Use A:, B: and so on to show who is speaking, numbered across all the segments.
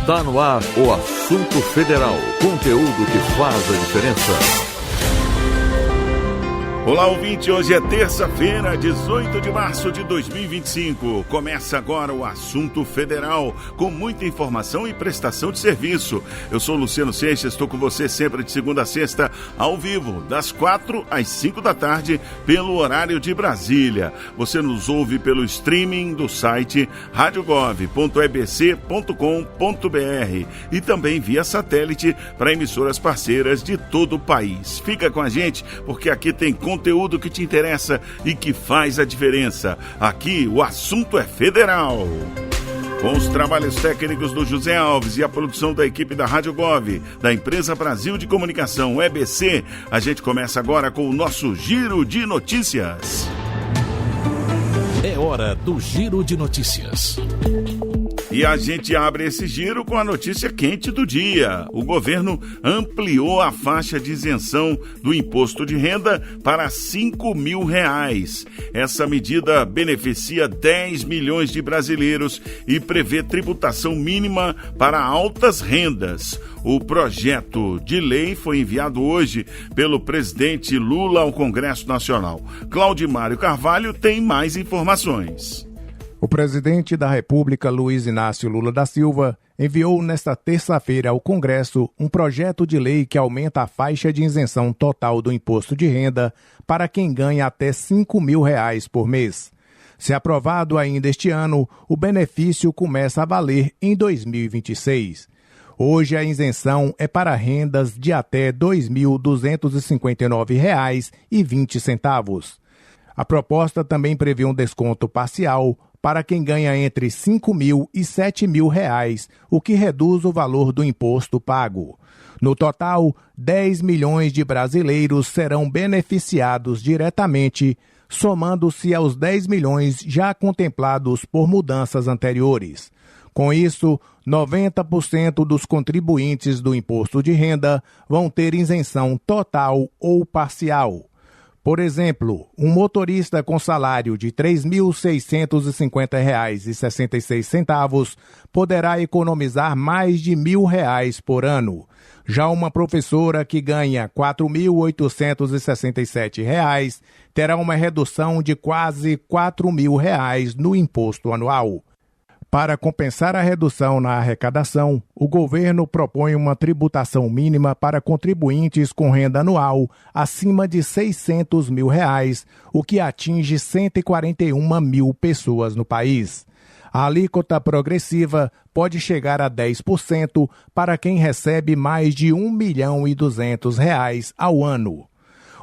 A: Está no ar o Assunto Federal, conteúdo que faz a diferença.
B: Olá, ouvinte, hoje é terça-feira, 18 de março de 2025. Começa agora o Assunto Federal, com muita informação e prestação de serviço. Eu sou Luciano Seixas, estou com você sempre de segunda a sexta, ao vivo, das 4 às 5 da tarde, pelo horário de Brasília. Você nos ouve pelo streaming do site radiogov.ebc.com.br e também via satélite para emissoras parceiras de todo o país. Fica com a gente, porque aqui tem conteúdo que te interessa e que faz a diferença. Aqui o assunto é federal. Com os trabalhos técnicos do José Alves e a produção da equipe da Rádio Gov, da Empresa Brasil de Comunicação, EBC, a gente começa agora com o nosso Giro de Notícias.
C: É hora do Giro de Notícias.
B: E a gente abre esse giro com a notícia quente do dia. O governo ampliou a faixa de isenção do imposto de renda para R$5.000. Essa medida beneficia 10 milhões de brasileiros e prevê tributação mínima para altas rendas. O projeto de lei foi enviado hoje pelo presidente Lula ao Congresso Nacional. Claudimário Carvalho tem mais informações.
D: O presidente da República, Luiz Inácio Lula da Silva, enviou nesta terça-feira ao Congresso um projeto de lei que aumenta a faixa de isenção total do imposto de renda para quem ganha até R$5.000 por mês. Se aprovado ainda este ano, o benefício começa a valer em 2026. Hoje a isenção é para rendas de até R$ 2.259,20. A proposta também prevê um desconto parcial para quem ganha entre R$5.000 e R$7.000, o que reduz o valor do imposto pago. No total, 10 milhões de brasileiros serão beneficiados diretamente, somando-se aos 10 milhões já contemplados por mudanças anteriores. Com isso, 90% dos contribuintes do imposto de renda vão ter isenção total ou parcial. Por exemplo, um motorista com salário de R$ 3.650,66 poderá economizar mais de R$1.000 por ano. Já uma professora que ganha R$ 4.867 terá uma redução de quase R$ 4.000 no imposto anual. Para compensar a redução na arrecadação, o governo propõe uma tributação mínima para contribuintes com renda anual acima de R$ 600 mil, o que atinge 141 mil pessoas no país. A alíquota progressiva pode chegar a 10% para quem recebe mais de R$ 1.200.000 ao ano.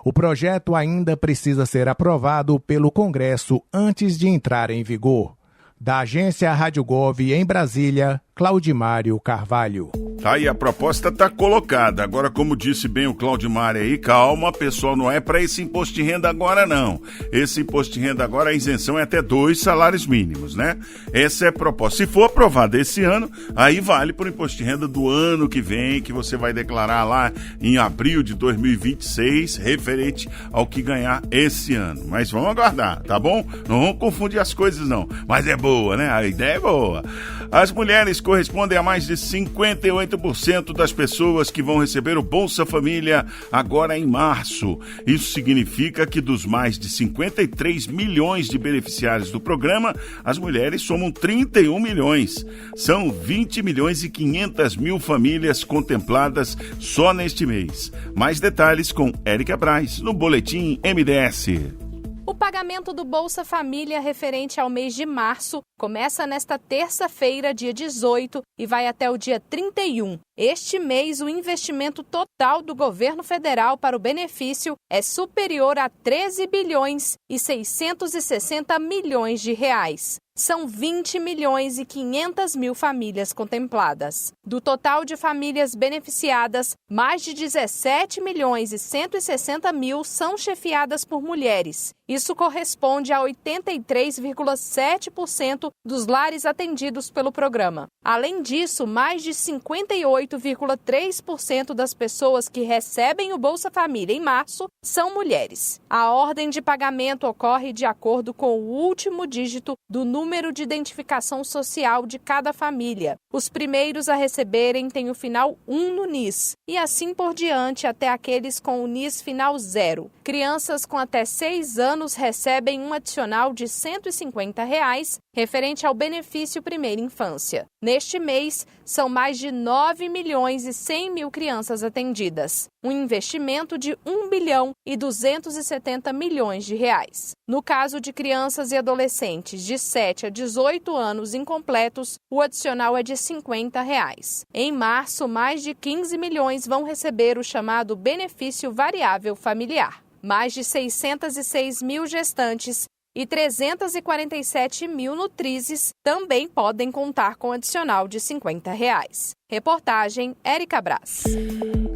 D: O projeto ainda precisa ser aprovado pelo Congresso antes de entrar em vigor. Da agência Rádio Gov em Brasília, Claudimário Carvalho.
B: Tá aí, a proposta tá colocada. Agora, como disse bem o Claudimário aí, calma, pessoal, não é para esse imposto de renda agora, não. Esse imposto de renda agora, a isenção é até 2 salários mínimos, né? Essa é a proposta. Se for aprovada esse ano, aí vale para o imposto de renda do ano que vem, que você vai declarar lá em abril de 2026, referente ao que ganhar esse ano. Mas vamos aguardar, tá bom? Não vamos confundir as coisas, não. Mas é boa, né? A ideia é boa. As mulheres correspondem a mais de 58% das pessoas que vão receber o Bolsa Família agora em março. Isso significa que dos mais de 53 milhões de beneficiários do programa, as mulheres somam 31 milhões. São 20 milhões e 500 mil famílias contempladas só neste mês. Mais detalhes com Érica Braz, no Boletim MDS.
E: O pagamento do Bolsa Família referente ao mês de março começa nesta terça-feira, dia 18, e vai até o dia 31. Este mês, o investimento total do governo federal para o benefício é superior a 13 bilhões e 660 milhões de reais. São 20 milhões e 500 mil famílias contempladas. Do total de famílias beneficiadas, mais de 17 milhões e 160 mil são chefiadas por mulheres Isso corresponde a 83,7% dos lares atendidos pelo programa. Além disso, mais de 58,3% das pessoas que recebem o Bolsa Família em março são mulheres. A ordem de pagamento ocorre de acordo com o último dígito do número de identificação social de cada família. Os primeiros a receberem têm o final 1 no NIS e assim por diante até aqueles com o NIS final 0. Crianças com até 6 anos recebem um adicional de R$ 150 referente ao benefício Primeira Infância. Neste mês, são mais de 9 milhões e 100 mil crianças atendidas, um investimento de 1 bilhão e 270 milhões de reais. No caso de crianças e adolescentes de 7 a 18 anos incompletos, o adicional é de R$ 50. Em março, mais de 15 milhões vão receber o chamado benefício variável familiar. Mais de 606 mil gestantes e 347 mil nutrizes também podem contar com adicional de R$ 50. Reportagem Érica Braz.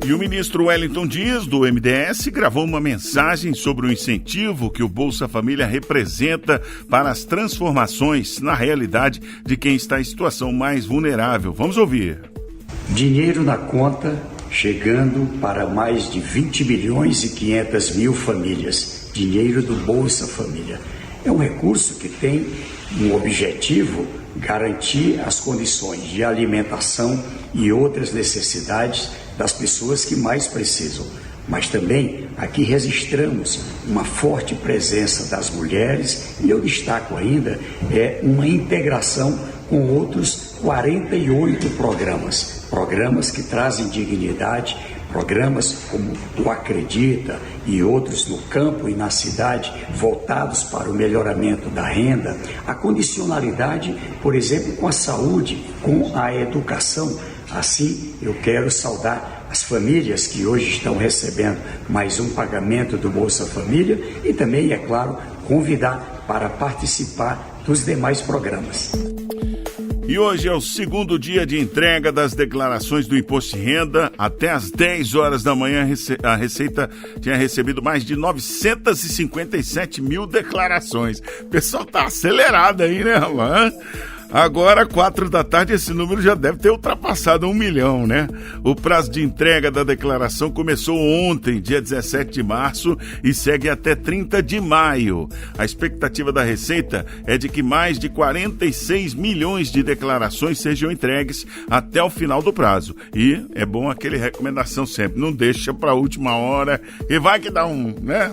B: E o ministro Wellington Dias, do MDS, gravou uma mensagem sobre o incentivo que o Bolsa Família representa para as transformações na realidade de quem está em situação mais vulnerável. Vamos ouvir.
F: Dinheiro na conta chegando para mais de 20 milhões e 500 mil famílias. Dinheiro do Bolsa Família. É um recurso que tem um objetivo: garantir as condições de alimentação e outras necessidades das pessoas que mais precisam. Mas também aqui registramos uma forte presença das mulheres e eu destaco ainda uma integração com outros 48 programas que trazem dignidade, programas como o Acredita e outros no campo e na cidade voltados para o melhoramento da renda, a condicionalidade, por exemplo, com a saúde, com a educação. Assim, eu quero saudar as famílias que hoje estão recebendo mais um pagamento do Bolsa Família e também, é claro, convidar para participar dos demais programas.
B: E hoje é o segundo dia de entrega das declarações do Imposto de Renda. Até às 10 horas da manhã, a Receita tinha recebido mais de 957 mil declarações. O pessoal tá acelerado aí, né, Alain? Agora, 4 da tarde, esse número já deve ter ultrapassado 1 milhão, né? O prazo de entrega da declaração começou ontem, dia 17 de março, e segue até 30 de maio. A expectativa da Receita é de que mais de 46 milhões de declarações sejam entregues até o final do prazo. E é bom aquele recomendação sempre, não deixa para a última hora, e vai que dá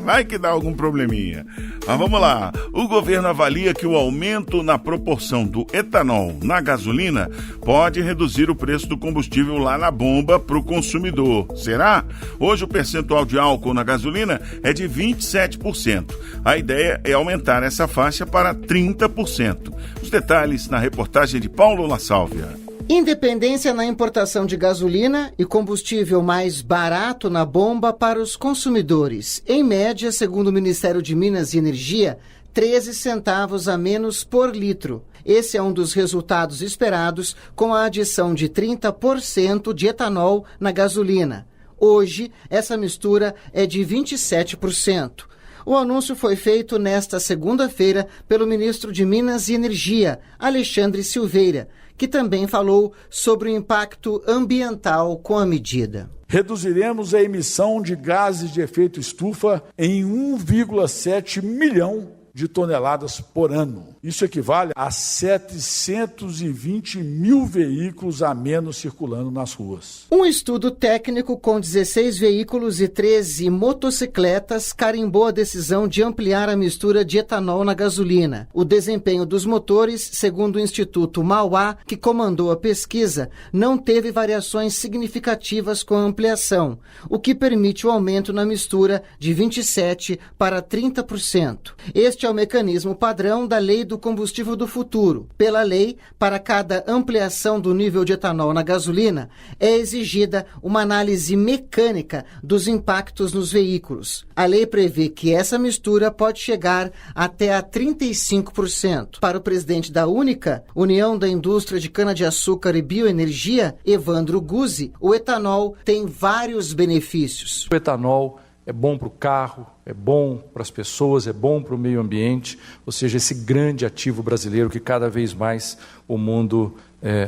B: vai que dá algum probleminha. Mas vamos lá, o governo avalia que o aumento na proporção do etanol na gasolina pode reduzir o preço do combustível lá na bomba para o consumidor. Será? Hoje o percentual de álcool na gasolina é de 27%. A ideia é aumentar essa faixa para 30%. Os detalhes na reportagem de Paulo La Sálvia.
G: Independência na importação de gasolina e combustível mais barato na bomba para os consumidores. Em média, segundo o Ministério de Minas e Energia, 13 centavos a menos por litro. Esse é um dos resultados esperados com a adição de 30% de etanol na gasolina. Hoje, essa mistura é de 27%. O anúncio foi feito nesta segunda-feira pelo ministro de Minas e Energia, Alexandre Silveira, que também falou sobre o impacto ambiental com a medida.
H: Reduziremos a emissão de gases de efeito estufa em 1,7 milhão de toneladas por ano. Isso equivale a 720 mil veículos a menos circulando nas ruas.
G: Um estudo técnico com 16 veículos e 13 motocicletas carimbou a decisão de ampliar a mistura de etanol na gasolina. O desempenho dos motores, segundo o Instituto Mauá, que comandou a pesquisa, não teve variações significativas com a ampliação, o que permite o aumento na mistura de 27% para 30%. Este é o mecanismo padrão da Lei do Combustível do Futuro. Pela lei, para cada ampliação do nível de etanol na gasolina, é exigida uma análise mecânica dos impactos nos veículos. A lei prevê que essa mistura pode chegar até a 35%. Para o presidente da Única, União da Indústria de Cana-de-Açúcar e Bioenergia, Evandro Guzzi, o etanol tem vários benefícios.
I: O etanol é bom para o carro, é bom para as pessoas, é bom para o meio ambiente, ou seja, esse grande ativo brasileiro que cada vez mais o mundo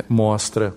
I: mostra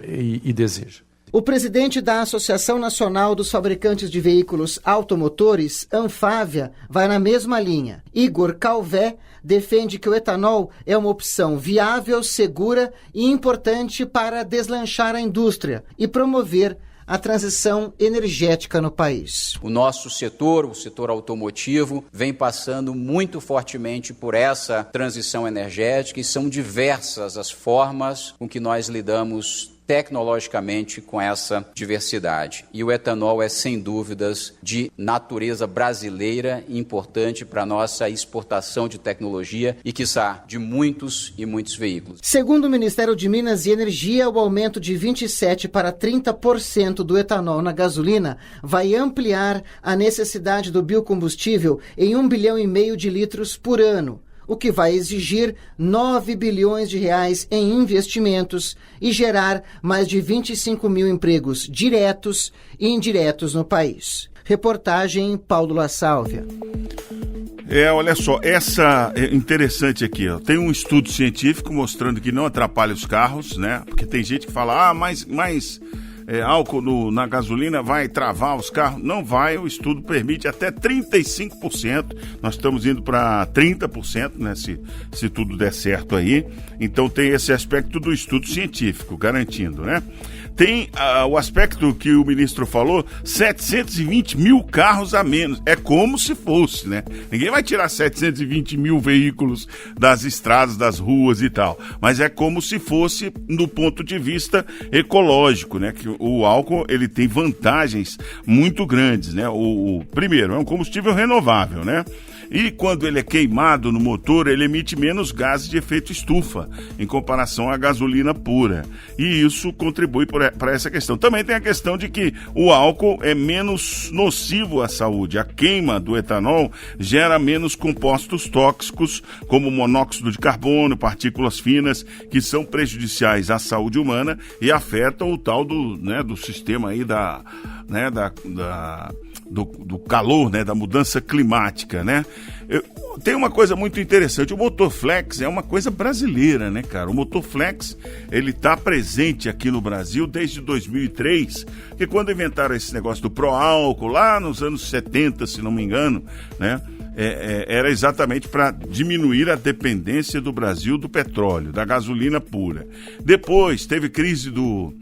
I: e deseja.
G: O presidente da Associação Nacional dos Fabricantes de Veículos Automotores, Anfávia, vai na mesma linha. Igor Calvé defende que o etanol é uma opção viável, segura e importante para deslanchar a indústria e promover a transição energética no país.
J: O nosso setor, o setor automotivo, vem passando muito fortemente por essa transição energética e são diversas as formas com que nós lidamos tecnologicamente com essa diversidade. E o etanol é, sem dúvidas, de natureza brasileira e importante para a nossa exportação de tecnologia e, quiçá, de muitos e muitos veículos.
G: Segundo o Ministério de Minas e Energia, o aumento de 27% para 30% do etanol na gasolina vai ampliar a necessidade do biocombustível em 1,5 bilhão de litros por ano, o que vai exigir 9 bilhões de reais em investimentos e gerar mais de 25 mil empregos diretos e indiretos no país. Reportagem Paulo La Sálvia.
B: Olha só, essa é interessante aqui, ó. Tem um estudo científico mostrando que não atrapalha os carros, né? Porque tem gente que fala, mais álcool na gasolina vai travar os carros. Não vai, o estudo permite até 35%. Nós estamos indo para 30%, né, se tudo der certo aí. Então tem esse aspecto do estudo científico, garantindo, né? Tem o aspecto que o ministro falou, 720 mil carros a menos. É como se fosse, né? Ninguém vai tirar 720 mil veículos das estradas, das ruas e tal. Mas é como se fosse do ponto de vista ecológico, né? Que o álcool, ele tem vantagens muito grandes, né? Primeiro, é um combustível renovável, né? E quando ele é queimado no motor, ele emite menos gases de efeito estufa, em comparação à gasolina pura. E isso contribui para essa questão. Também tem a questão de que o álcool é menos nocivo à saúde. A queima do etanol gera menos compostos tóxicos, como monóxido de carbono, partículas finas, que são prejudiciais à saúde humana e afetam o tal do sistema aí do calor, né, da mudança climática, né? Tem uma coisa muito interessante, o Motoflex é uma coisa brasileira, né, cara? O Motoflex, ele tá presente aqui no Brasil desde 2003, que quando inventaram esse negócio do pró-álcool, lá nos anos 70, se não me engano, né? Era exatamente para diminuir a dependência do Brasil do petróleo, da gasolina pura. Depois teve crise do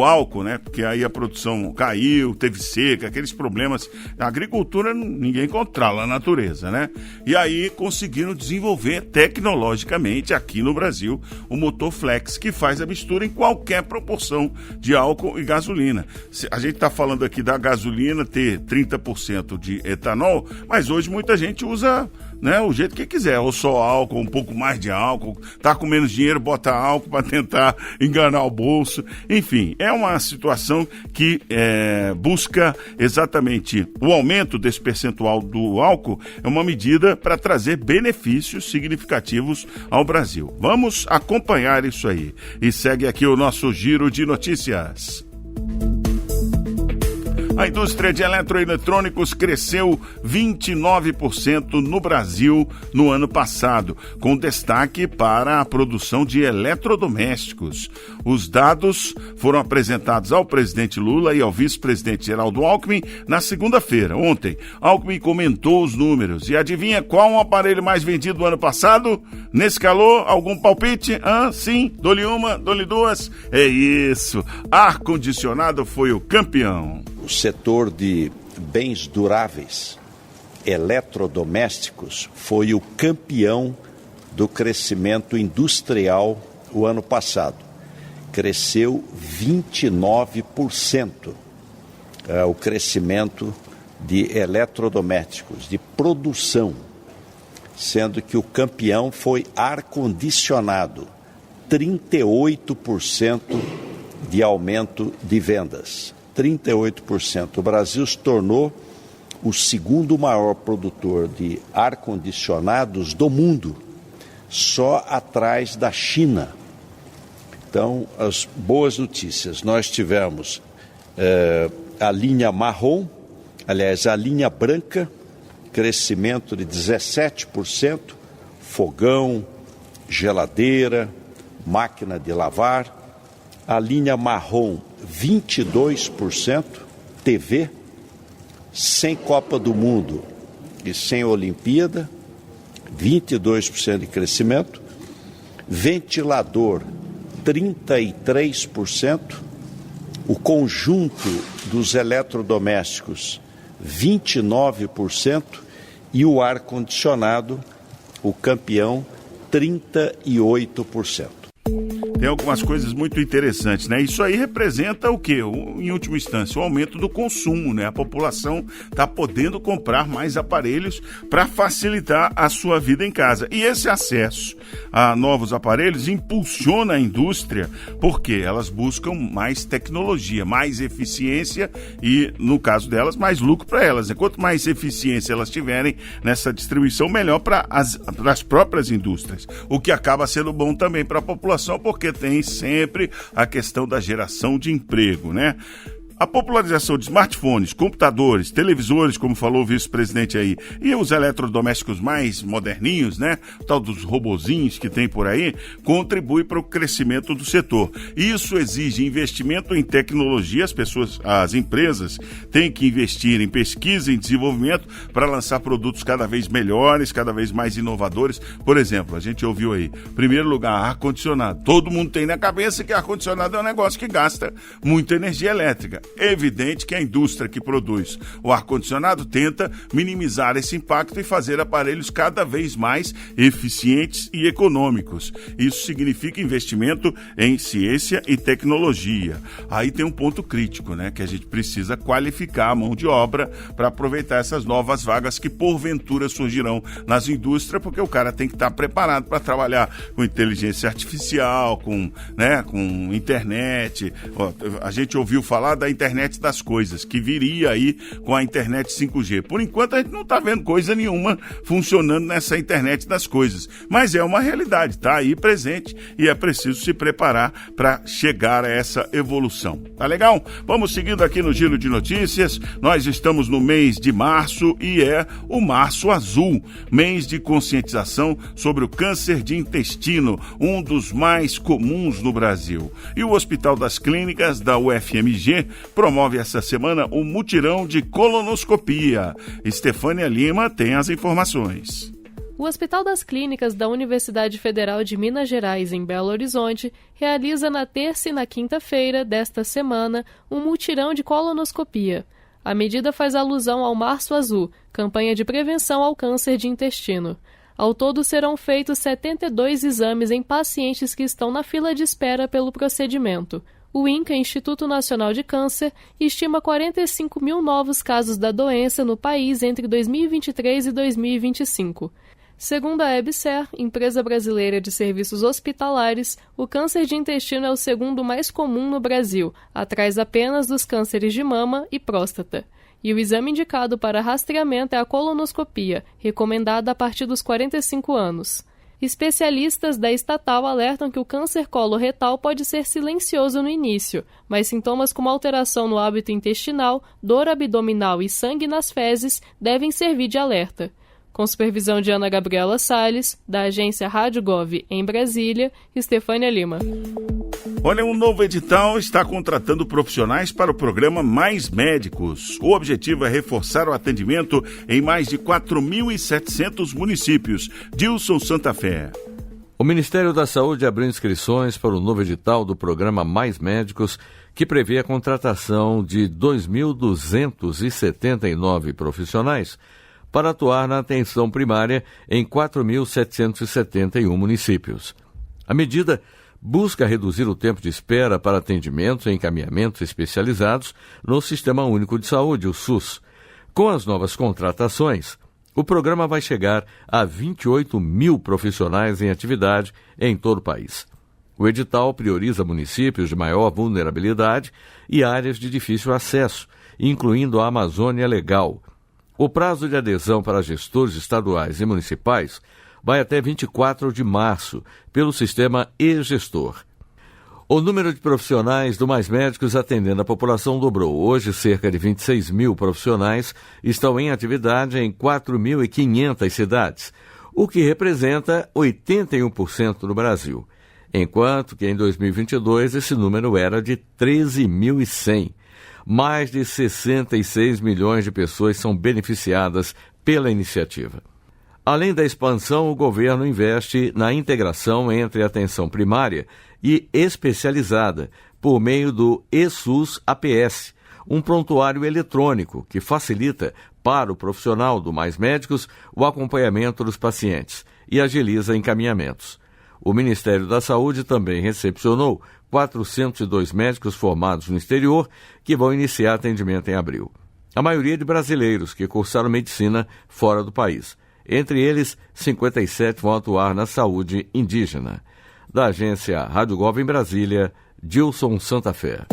B: álcool, né? Porque aí a produção caiu, teve seca, aqueles problemas. A agricultura ninguém controla a natureza, né? E aí conseguiram desenvolver tecnologicamente aqui no Brasil o Motoflex, que faz a mistura em qualquer proporção de álcool e gasolina. A gente está falando aqui da gasolina ter 30% de etanol, mas hoje muita gente usa, né, o jeito que quiser, ou só álcool, um pouco mais de álcool, tá com menos dinheiro, bota álcool para tentar enganar o bolso. Enfim, é uma situação que busca exatamente o aumento desse percentual do álcool, é uma medida para trazer benefícios significativos ao Brasil. Vamos acompanhar isso aí. E segue aqui o nosso giro de notícias. A indústria de eletroeletrônicos cresceu 29% no Brasil no ano passado, com destaque para a produção de eletrodomésticos. Os dados foram apresentados ao presidente Lula e ao vice-presidente Geraldo Alckmin na segunda-feira. Ontem, Alckmin comentou os números. E adivinha qual o aparelho mais vendido do ano passado? Nesse calor, algum palpite? Sim, dou-lhe uma, dou-lhe duas. É isso, ar-condicionado foi o campeão.
K: O setor de bens duráveis, eletrodomésticos, foi o campeão do crescimento industrial o ano passado. Cresceu 29% o crescimento de eletrodomésticos, de produção, sendo que o campeão foi ar-condicionado, 38% de aumento de vendas. 38%. O Brasil se tornou o segundo maior produtor de ar-condicionados do mundo, só atrás da China. Então, as boas notícias. Nós tivemos a linha marrom, Aliás, a linha branca, crescimento de 17%, fogão, geladeira, máquina de lavar. A linha marrom, 22%, TV, sem Copa do Mundo e sem Olimpíada, 22% de crescimento. Ventilador, 33%. O conjunto dos eletrodomésticos, 29%. E o ar-condicionado, o campeão, 38%.
B: Tem algumas coisas muito interessantes, né? Isso aí representa o quê? Em última instância, o aumento do consumo, né? A população está podendo comprar mais aparelhos para facilitar a sua vida em casa. E esse acesso a novos aparelhos impulsiona a indústria, porque elas buscam mais tecnologia, mais eficiência e, no caso delas, mais lucro para elas. Quanto mais eficiência elas tiverem nessa distribuição, melhor para as próprias indústrias. O que acaba sendo bom também para a população, porque tem sempre a questão da geração de emprego, né? A popularização de smartphones, computadores, televisores, como falou o vice-presidente aí, e os eletrodomésticos mais moderninhos, né? O tal dos robozinhos que tem por aí, contribui para o crescimento do setor. Isso exige investimento em tecnologia. As empresas têm que investir em pesquisa e desenvolvimento para lançar produtos cada vez melhores, cada vez mais inovadores. Por exemplo, a gente ouviu aí, em primeiro lugar, ar-condicionado. Todo mundo tem na cabeça que ar-condicionado é um negócio que gasta muita energia elétrica. É evidente que a indústria que produz o ar-condicionado tenta minimizar esse impacto e fazer aparelhos cada vez mais eficientes e econômicos. Isso significa investimento em ciência e tecnologia. Aí tem um ponto crítico, né? Que a gente precisa qualificar a mão de obra para aproveitar essas novas vagas que porventura surgirão nas indústrias, porque o cara tem que estar preparado para trabalhar com inteligência artificial, com internet. A gente ouviu falar da internet das coisas, que viria aí com a internet 5G. Por enquanto a gente não está vendo coisa nenhuma funcionando nessa internet das coisas, mas é uma realidade, está aí presente e é preciso se preparar para chegar a essa evolução. Tá legal? Vamos seguindo aqui no Giro de Notícias. Nós estamos no mês de março e é o Março Azul, mês de conscientização sobre o câncer de intestino, um dos mais comuns no Brasil. E o Hospital das Clínicas da UFMG promove essa semana o mutirão de colonoscopia. Estefânia Lima tem as informações.
L: O Hospital das Clínicas da Universidade Federal de Minas Gerais, em Belo Horizonte, realiza na terça e na quinta-feira desta semana um mutirão de colonoscopia. A medida faz alusão ao Março Azul, campanha de prevenção ao câncer de intestino. Ao todo serão feitos 72 exames em pacientes que estão na fila de espera pelo procedimento. O INCA, Instituto Nacional de Câncer, estima 45 mil novos casos da doença no país entre 2023 e 2025. Segundo a EBSER, empresa brasileira de serviços hospitalares, o câncer de intestino é o segundo mais comum no Brasil, atrás apenas dos cânceres de mama e próstata. E o exame indicado para rastreamento é a colonoscopia, recomendada a partir dos 45 anos. Especialistas da estatal alertam que o câncer coloretal pode ser silencioso no início, mas sintomas como alteração no hábito intestinal, dor abdominal e sangue nas fezes devem servir de alerta. Com supervisão de Ana Gabriela Salles, da agência Rádio Gov em Brasília, Estefânia Lima.
B: Olha, um novo edital está contratando profissionais para o programa Mais Médicos. O objetivo é reforçar o atendimento em mais de 4.700 municípios. Dilson Santa Fé.
A: O Ministério da Saúde abriu inscrições para o novo edital do programa Mais Médicos, que prevê a contratação de 2.279 profissionais para atuar na atenção primária em 4.771 municípios. A medida busca reduzir o tempo de espera para atendimentos e encaminhamentos especializados no Sistema Único de Saúde, o SUS. Com as novas contratações, o programa vai chegar a 28 mil profissionais em atividade em todo o país. O edital prioriza municípios de maior vulnerabilidade e áreas de difícil acesso, incluindo a Amazônia Legal. O prazo de adesão para gestores estaduais e municipais vai até 24 de março, pelo sistema e-gestor. O número de profissionais do Mais Médicos atendendo a população dobrou. Hoje, cerca de 26 mil profissionais estão em atividade em 4.500 cidades, o que representa 81% do Brasil, enquanto que em 2022 esse número era de 13.100. Mais de 66 milhões de pessoas são beneficiadas pela iniciativa. Além da expansão, o governo investe na integração entre atenção primária e especializada por meio do eSUS APS, um prontuário eletrônico que facilita para o profissional do Mais Médicos o acompanhamento dos pacientes e agiliza encaminhamentos. O Ministério da Saúde também recepcionou 402 médicos formados no exterior que vão iniciar atendimento em abril. A maioria de brasileiros que cursaram medicina fora do país. Entre eles, 57 vão atuar na saúde indígena. Da agência Rádio Gov em Brasília, Dilson Santa Fé.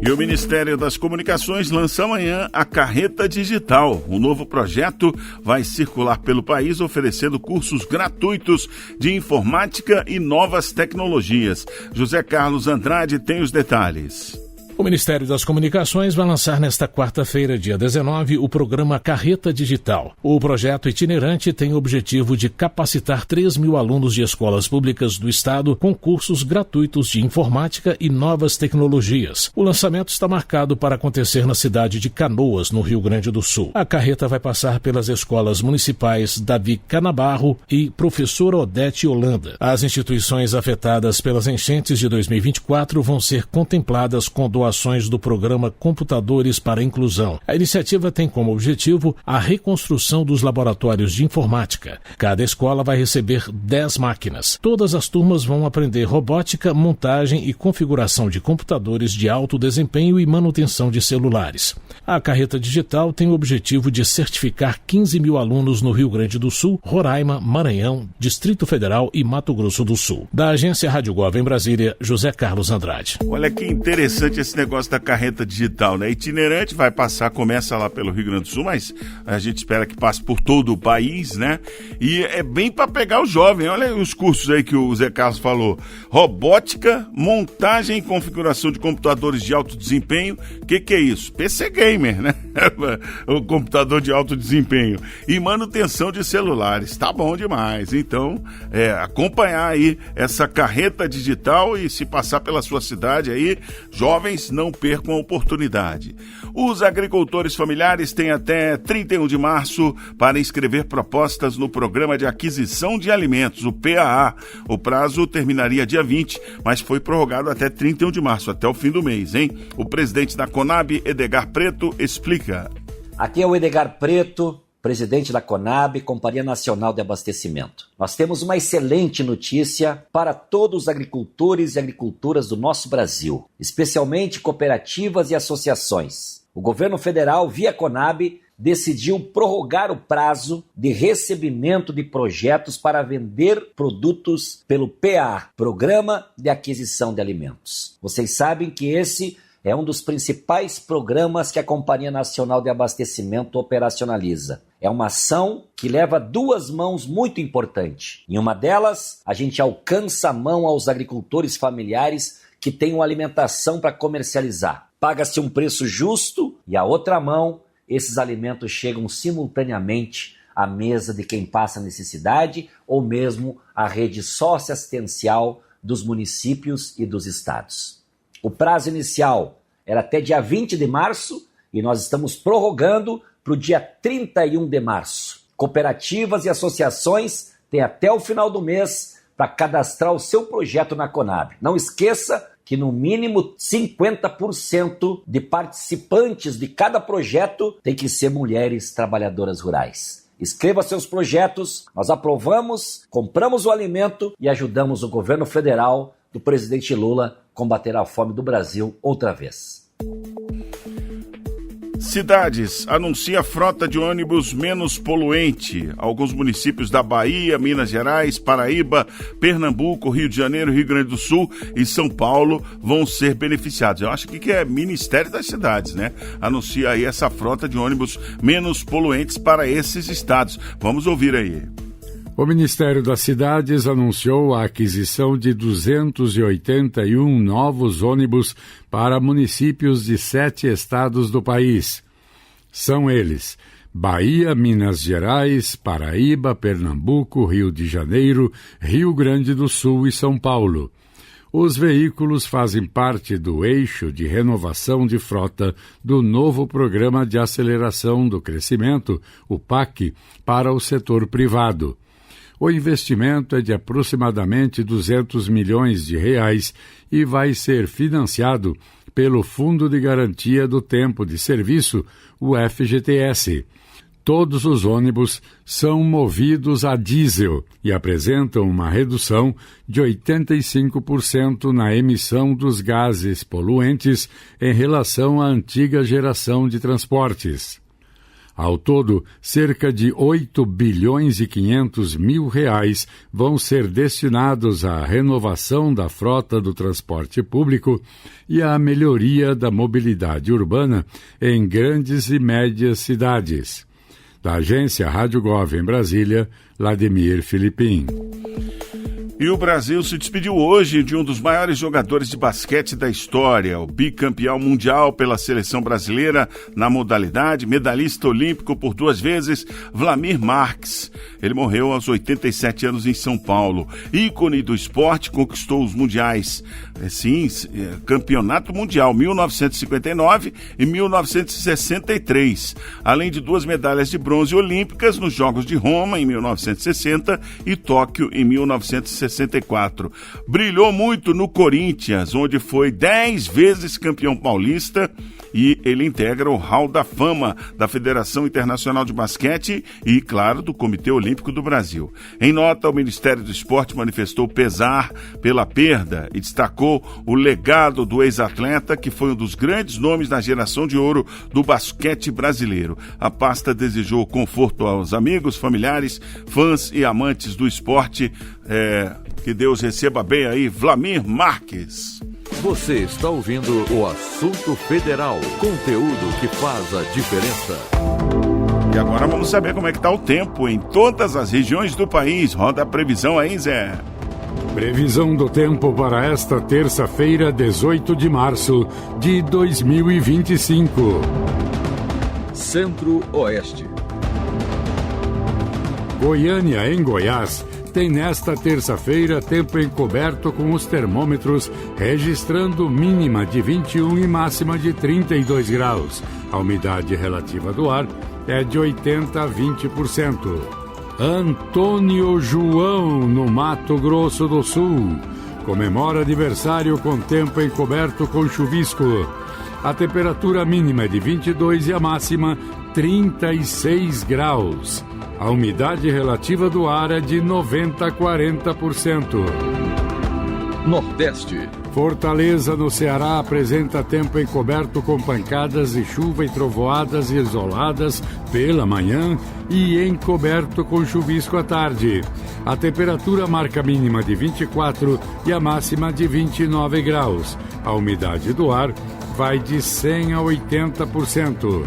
B: E o Ministério das Comunicações lança amanhã a Carreta Digital. O novo projeto vai circular pelo país oferecendo cursos gratuitos de informática e novas tecnologias. José Carlos Andrade tem os detalhes.
C: O Ministério das Comunicações vai lançar nesta quarta-feira, dia 19, o programa Carreta Digital. O projeto itinerante tem o objetivo de capacitar 3 mil alunos de escolas públicas do Estado com cursos gratuitos de informática e novas tecnologias. O lançamento está marcado para acontecer na cidade de Canoas, no Rio Grande do Sul. A carreta vai passar pelas escolas municipais Davi Canabarro e Professora Odete Holanda. As instituições afetadas pelas enchentes de 2024 vão ser contempladas com doações do programa Computadores para a Inclusão. A iniciativa tem como objetivo a reconstrução dos laboratórios de informática. Cada escola vai receber 10 máquinas. Todas as turmas vão aprender robótica, montagem e configuração de computadores de alto desempenho e manutenção de celulares. A Carreta Digital tem o objetivo de certificar 15 mil alunos no Rio Grande do Sul, Roraima, Maranhão, Distrito Federal e Mato Grosso do Sul. Da agência Rádio Gov em Brasília, José Carlos Andrade.
B: Olha que interessante esse negócio da carreta digital, né? Itinerante, vai passar, começa lá pelo Rio Grande do Sul, mas a gente espera que passe por todo o país, né? E é bem para pegar o jovem. Olha os cursos aí que o Zé Carlos falou. Robótica, montagem e configuração de computadores de alto desempenho. O que é isso? PC Gamer, né? O computador de alto desempenho. E manutenção de celulares. Tá bom demais. Então, acompanhar aí essa carreta digital e se passar pela sua cidade aí, jovens, não percam a oportunidade. Os agricultores familiares têm até 31 de março para inscrever propostas no Programa de Aquisição de Alimentos, o PAA. O prazo terminaria dia 20, mas foi prorrogado até 31 de março, até o fim do mês, hein? O presidente da Conab, Edgar Preto, explica.
M: Aqui é o Edgar Preto, presidente da Conab, Companhia Nacional de Abastecimento. Nós temos uma excelente notícia para todos os agricultores e agricultoras do nosso Brasil, especialmente cooperativas e associações. O governo federal, via Conab, decidiu prorrogar o prazo de recebimento de projetos para vender produtos pelo PA, Programa de Aquisição de Alimentos. Vocês sabem que esse é um dos principais programas que a Companhia Nacional de Abastecimento operacionaliza. É uma ação que leva duas mãos muito importantes. Em uma delas, a gente alcança a mão aos agricultores familiares que têm uma alimentação para comercializar. Paga-se um preço justo e a outra mão, esses alimentos chegam simultaneamente à mesa de quem passa necessidade ou mesmo à rede socioassistencial dos municípios e dos estados. O prazo inicial era até dia 20 de março e nós estamos prorrogando para o dia 31 de março. Cooperativas e associações têm até o final do mês para cadastrar o seu projeto na Conab. Não esqueça que no mínimo 50% de participantes de cada projeto tem que ser mulheres trabalhadoras rurais. Escreva seus projetos, nós aprovamos, compramos o alimento e ajudamos o governo federal do presidente Lula a combater a fome do Brasil outra vez.
B: Cidades anuncia frota de ônibus menos poluente. Alguns municípios da Bahia, Minas Gerais, Paraíba, Pernambuco, Rio de Janeiro, Rio Grande do Sul e São Paulo vão ser beneficiados. Eu acho que é Ministério das Cidades, né? Anuncia aí essa frota de ônibus menos poluentes para esses estados. Vamos ouvir aí.
N: O Ministério das Cidades anunciou a aquisição de 281 novos ônibus para municípios de 7 estados do país. São eles: Bahia, Minas Gerais, Paraíba, Pernambuco, Rio de Janeiro, Rio Grande do Sul e São Paulo. Os veículos fazem parte do eixo de renovação de frota do novo Programa de Aceleração do Crescimento, o PAC, para o setor privado. O investimento é de aproximadamente R$200 milhões e vai ser financiado pelo Fundo de Garantia do Tempo de Serviço, o FGTS. Todos os ônibus são movidos a diesel e apresentam uma redução de 85% na emissão dos gases poluentes em relação à antiga geração de transportes. Ao todo, cerca de R$8 bilhões e 500 mil vão ser destinados à renovação da frota do transporte público e à melhoria da mobilidade urbana em grandes e médias cidades. Da agência Rádio Gov em Brasília, Vladimir Filipim.
B: E o Brasil se despediu hoje de um dos maiores jogadores de basquete da história, o bicampeão mundial pela seleção brasileira na modalidade, medalhista olímpico por 2 vezes, Vlamir Marques. Ele morreu aos 87 anos em São Paulo. Ícone do esporte, conquistou os mundiais, campeonato mundial 1959 e 1963, além de 2 medalhas de bronze olímpicas nos Jogos de Roma em 1960 e Tóquio em 1964. Brilhou muito no Corinthians, onde foi 10 vezes campeão paulista, e ele integra o Hall da Fama da Federação Internacional de Basquete e, claro, do Comitê Olímpico do Brasil. Em nota, o Ministério do Esporte manifestou pesar pela perda e destacou o legado do ex-atleta, que foi um dos grandes nomes da geração de ouro do basquete brasileiro. A pasta desejou conforto aos amigos, familiares, fãs e amantes do esporte. Que Deus receba bem aí Vlamir Marques.
A: Você está ouvindo o Assunto Federal, conteúdo que faz a diferença.
B: E agora vamos saber como é que está o tempo em todas as regiões do país. Roda a previsão aí, Zé.
N: Previsão do tempo para esta terça-feira, 18 de março de 2025.
A: Centro-Oeste.
N: Goiânia, em Goiás, tem nesta terça-feira tempo encoberto com os termômetros registrando mínima de 21 e máxima de 32 graus. A umidade relativa do ar é de 80% a 20%. Antônio João, no Mato Grosso do Sul, comemora aniversário com tempo encoberto com chuvisco. A temperatura mínima é de 22 e a máxima 36 graus. A umidade relativa do ar é de 90% a 40%.
A: Nordeste.
N: Fortaleza, no Ceará, apresenta tempo encoberto com pancadas de chuva e trovoadas isoladas pela manhã e encoberto com chuvisco à tarde. A temperatura marca mínima de 24 e a máxima de 29 graus. A umidade do ar vai de 100% a 80%.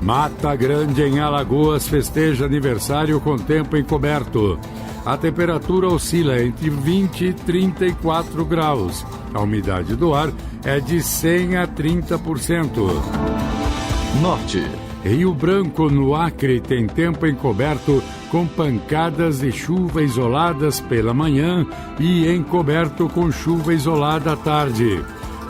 N: Mata Grande, em Alagoas, festeja aniversário com tempo encoberto. A temperatura oscila entre 20 e 34 graus. A umidade do ar é de 100% a 30%.
A: Norte.
N: Rio Branco, no Acre, tem tempo encoberto com pancadas de chuva isoladas pela manhã e encoberto com chuva isolada à tarde.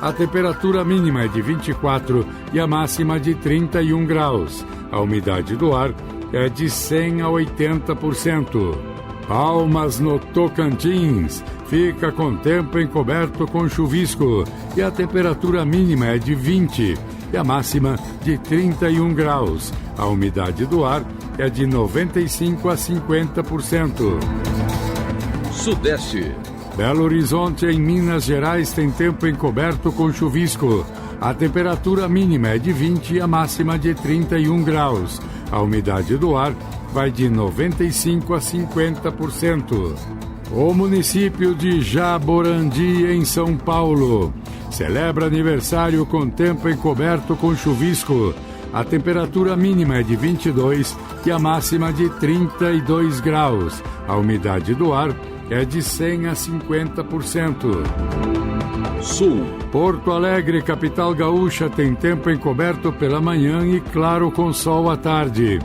N: A temperatura mínima é de 24 e a máxima de 31 graus. A umidade do ar é de 100% a 80%. Palmas, no Tocantins, fica com tempo encoberto com chuvisco e a temperatura mínima é de 20 e a máxima de 31 graus. A umidade do ar é de 95% a 50%.
A: Sudeste.
N: Belo Horizonte, em Minas Gerais, tem tempo encoberto com chuvisco. A temperatura mínima é de 20 e a máxima de 31 graus. A umidade do ar vai de 95% a 50%. O município de Jaborandi, em São Paulo, celebra aniversário com tempo encoberto com chuvisco. A temperatura mínima é de 22 e a máxima de 32 graus. A umidade do ar é de 100 a 50%. Sul. Porto Alegre, capital gaúcha, tem tempo encoberto pela manhã e claro com sol à tarde.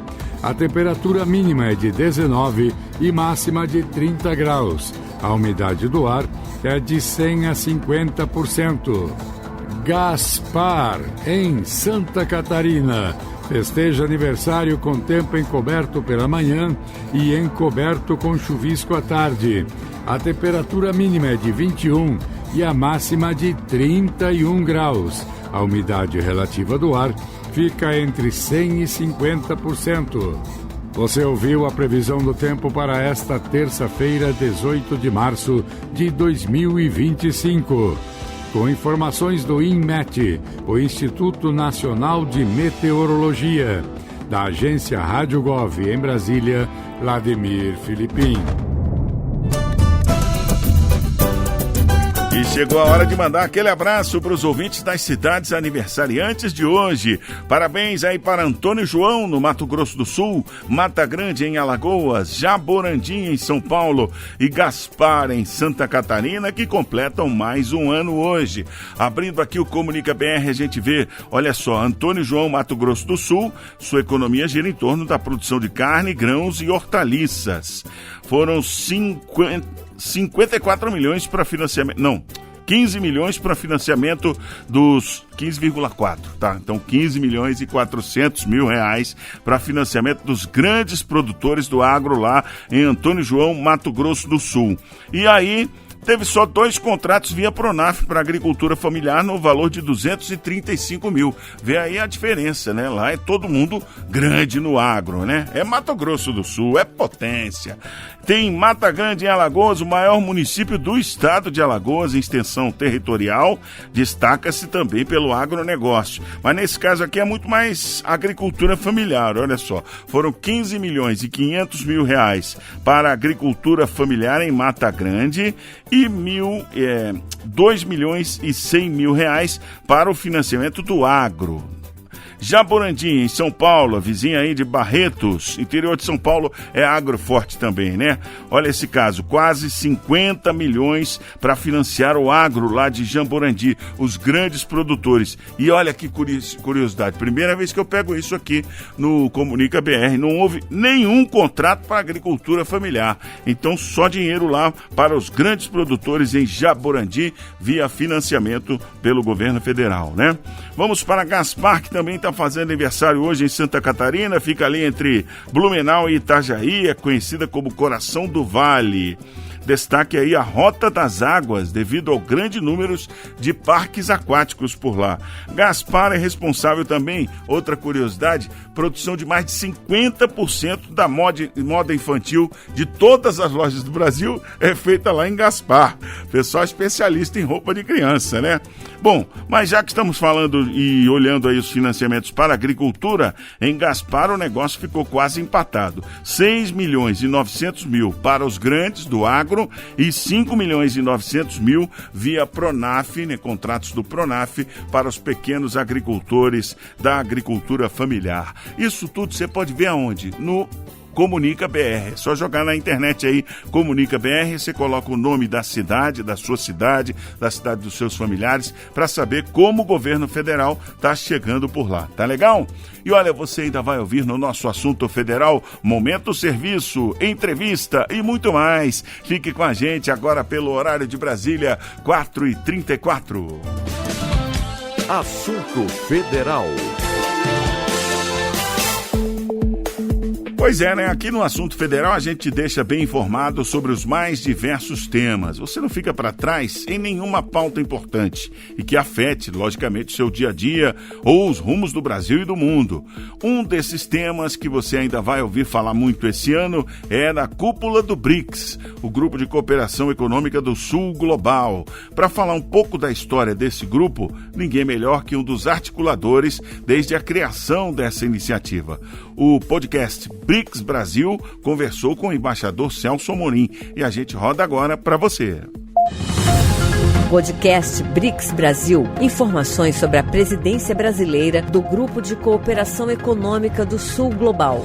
N: A temperatura mínima é de 19 e máxima de 30 graus. A umidade do ar é de 100 a 50%. Gaspar, em Santa Catarina. Festeja aniversário com tempo encoberto pela manhã e encoberto com chuvisco à tarde. A temperatura mínima é de 21 e a máxima de 31 graus. A umidade relativa do ar fica entre 100% e 50%. Você ouviu a previsão do tempo para esta terça-feira, 18 de março de 2025. Com informações do INMET, o Instituto Nacional de Meteorologia. Da agência Rádio Gov em Brasília, Vladimir Filipim.
B: E chegou a hora de mandar aquele abraço para os ouvintes das cidades aniversariantes de hoje. Parabéns aí para Antônio João, no Mato Grosso do Sul, Mata Grande, em Alagoas, Jaborandi, em São Paulo e Gaspar, em Santa Catarina, que completam mais um ano hoje. Abrindo aqui o Comunica BR, a gente vê, olha só, Antônio João, Mato Grosso do Sul, sua economia gira em torno da produção de carne, grãos e hortaliças. Foram 54 milhões para financiamento, não, 15 milhões para financiamento dos 15,4, tá? Então 15 milhões e 400 mil reais para financiamento dos grandes produtores do agro lá em Antônio João, Mato Grosso do Sul. E aí teve só 2 contratos via Pronaf para agricultura familiar no valor de 235 mil. Vê aí a diferença, né? Lá é todo mundo grande no agro, né? É Mato Grosso do Sul, é potência. Tem Mata Grande, em Alagoas, o maior município do estado de Alagoas, em extensão territorial, destaca-se também pelo agronegócio. Mas nesse caso aqui é muito mais agricultura familiar, olha só. Foram 15 milhões e 500 mil reais para a agricultura familiar em Mata Grande e 2 milhões e 100 mil reais para o financiamento do agro. Jaborandi, em São Paulo, a vizinha aí de Barretos, interior de São Paulo, é agroforte também, né? Olha esse caso, quase 50 milhões para financiar o agro lá de Jaborandi, os grandes produtores. E olha que curiosidade, primeira vez que eu pego isso aqui no Comunica BR, não houve nenhum contrato para agricultura familiar. Então só dinheiro lá para os grandes produtores em Jaborandi via financiamento pelo governo federal, né? Vamos para Gaspar, que também está fazendo aniversário hoje em Santa Catarina, fica ali entre Blumenau e Itajaí, é conhecida como Coração do Vale. Destaque aí a Rota das Águas, devido ao grande número de parques aquáticos por lá. Gaspar é responsável também, outra curiosidade, produção de mais de 50% da moda infantil de todas as lojas do Brasil é feita lá em Gaspar. Pessoal especialista em roupa de criança, né? Bom, mas já que estamos falando e olhando aí os financiamentos para a agricultura, em Gaspar o negócio ficou quase empatado. 6 milhões e 900 mil para os grandes do agro e 5 milhões e 900 mil via Pronaf, né, contratos do Pronaf para os pequenos agricultores da agricultura familiar. Isso tudo você pode ver aonde? No Comunica BR. É só jogar na internet aí, Comunica BR, você coloca o nome da cidade, da sua cidade, da cidade dos seus familiares, para saber como o governo federal está chegando por lá. Tá legal? E olha, você ainda vai ouvir no nosso assunto federal, Momento Serviço, entrevista e muito mais. Fique com a gente agora pelo horário de Brasília, 4h34.
A: Assunto Federal.
B: Pois é, né? Aqui no Assunto Federal a gente te deixa bem informado sobre os mais diversos temas. Você não fica para trás em nenhuma pauta importante e que afete, logicamente, o seu dia a dia ou os rumos do Brasil e do mundo. Um desses temas que você ainda vai ouvir falar muito esse ano é da cúpula do BRICS, o Grupo de Cooperação Econômica do Sul Global. Para falar um pouco da história desse grupo, ninguém melhor que um dos articuladores desde a criação dessa iniciativa. O podcast BRICS Brasil conversou com o embaixador Celso Amorim e a gente roda agora para você.
O: Podcast BRICS Brasil. Informações sobre a presidência brasileira do Grupo de Cooperação Econômica do Sul Global.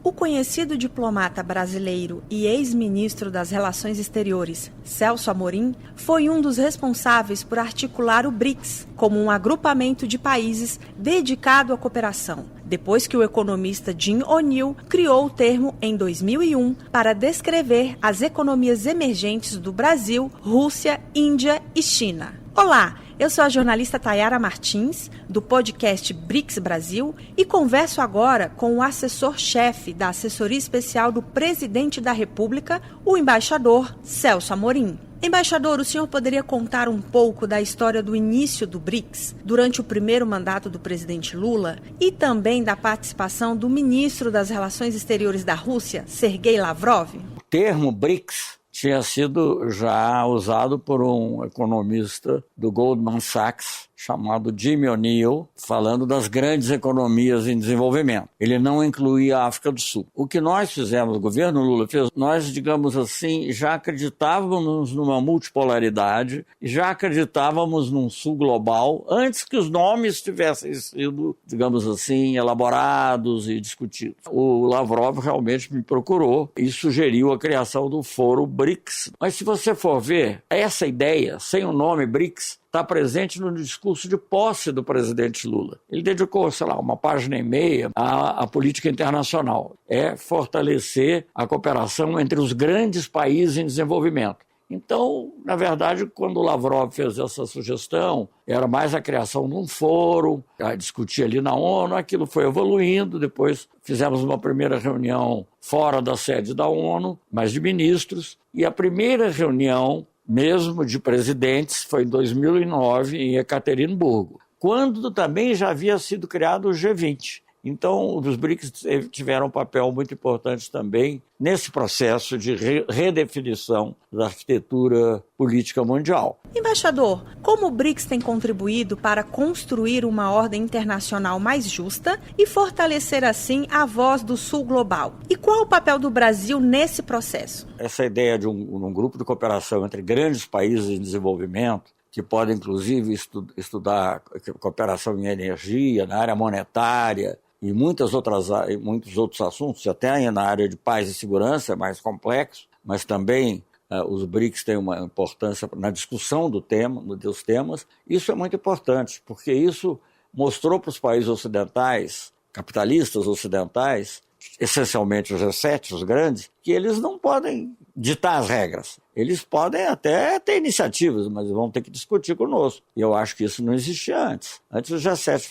P: O conhecido diplomata brasileiro e ex-ministro das Relações Exteriores, Celso Amorim, foi um dos responsáveis por articular o BRICS como um agrupamento de países dedicado à cooperação, depois que o economista Jim O'Neill criou o termo em 2001 para descrever as economias emergentes do Brasil, Rússia, Índia e China. Olá! Eu sou a jornalista Tayara Martins, do podcast BRICS Brasil, e converso agora com o assessor-chefe da Assessoria Especial do Presidente da República, o embaixador Celso Amorim. Embaixador, o senhor poderia contar um pouco da história do início do BRICS durante o primeiro mandato do presidente Lula e também da participação do ministro das Relações Exteriores da Rússia, Sergei Lavrov?
Q: O termo BRICS tinha sido já usado por um economista do Goldman Sachs, chamado Jim O'Neill, falando das grandes economias em desenvolvimento. Ele não incluía a África do Sul. O que nós fizemos, o governo Lula fez, nós, digamos assim, já acreditávamos numa multipolaridade, já acreditávamos num Sul global, antes que os nomes tivessem sido, digamos assim, elaborados e discutidos. O Lavrov realmente me procurou e sugeriu a criação do Foro BRICS. Mas se você for ver, essa ideia, sem o nome BRICS, está presente no discurso de posse do presidente Lula. Ele dedicou, uma página e meia à política internacional. É fortalecer a cooperação entre os grandes países em desenvolvimento. Então, na verdade, quando o Lavrov fez essa sugestão, era mais a criação de um fórum, a discutir ali na ONU, aquilo foi evoluindo, depois fizemos uma primeira reunião fora da sede da ONU, mas de ministros, e a primeira reunião mesmo de presidentes foi em 2009 em Ekaterimburgo, quando também já havia sido criado o G20. Então, os BRICS tiveram um papel muito importante também nesse processo de redefinição da arquitetura política mundial.
P: Embaixador, como o BRICS tem contribuído para construir uma ordem internacional mais justa e fortalecer, assim, a voz do Sul global? E qual o papel do Brasil nesse processo?
Q: Essa ideia de um grupo de cooperação entre grandes países em desenvolvimento, que podem, inclusive, estudar cooperação em energia, na área monetária, e muitos outros assuntos, até na área de paz e segurança, mais complexo, mas também os BRICS têm uma importância na discussão dos temas. Isso é muito importante, porque isso mostrou para os países ocidentais, capitalistas ocidentais, essencialmente os G7, os grandes, que eles não podem ditar as regras. Eles podem até ter iniciativas, mas vão ter que discutir conosco. E eu acho que isso não existia antes. Antes o G7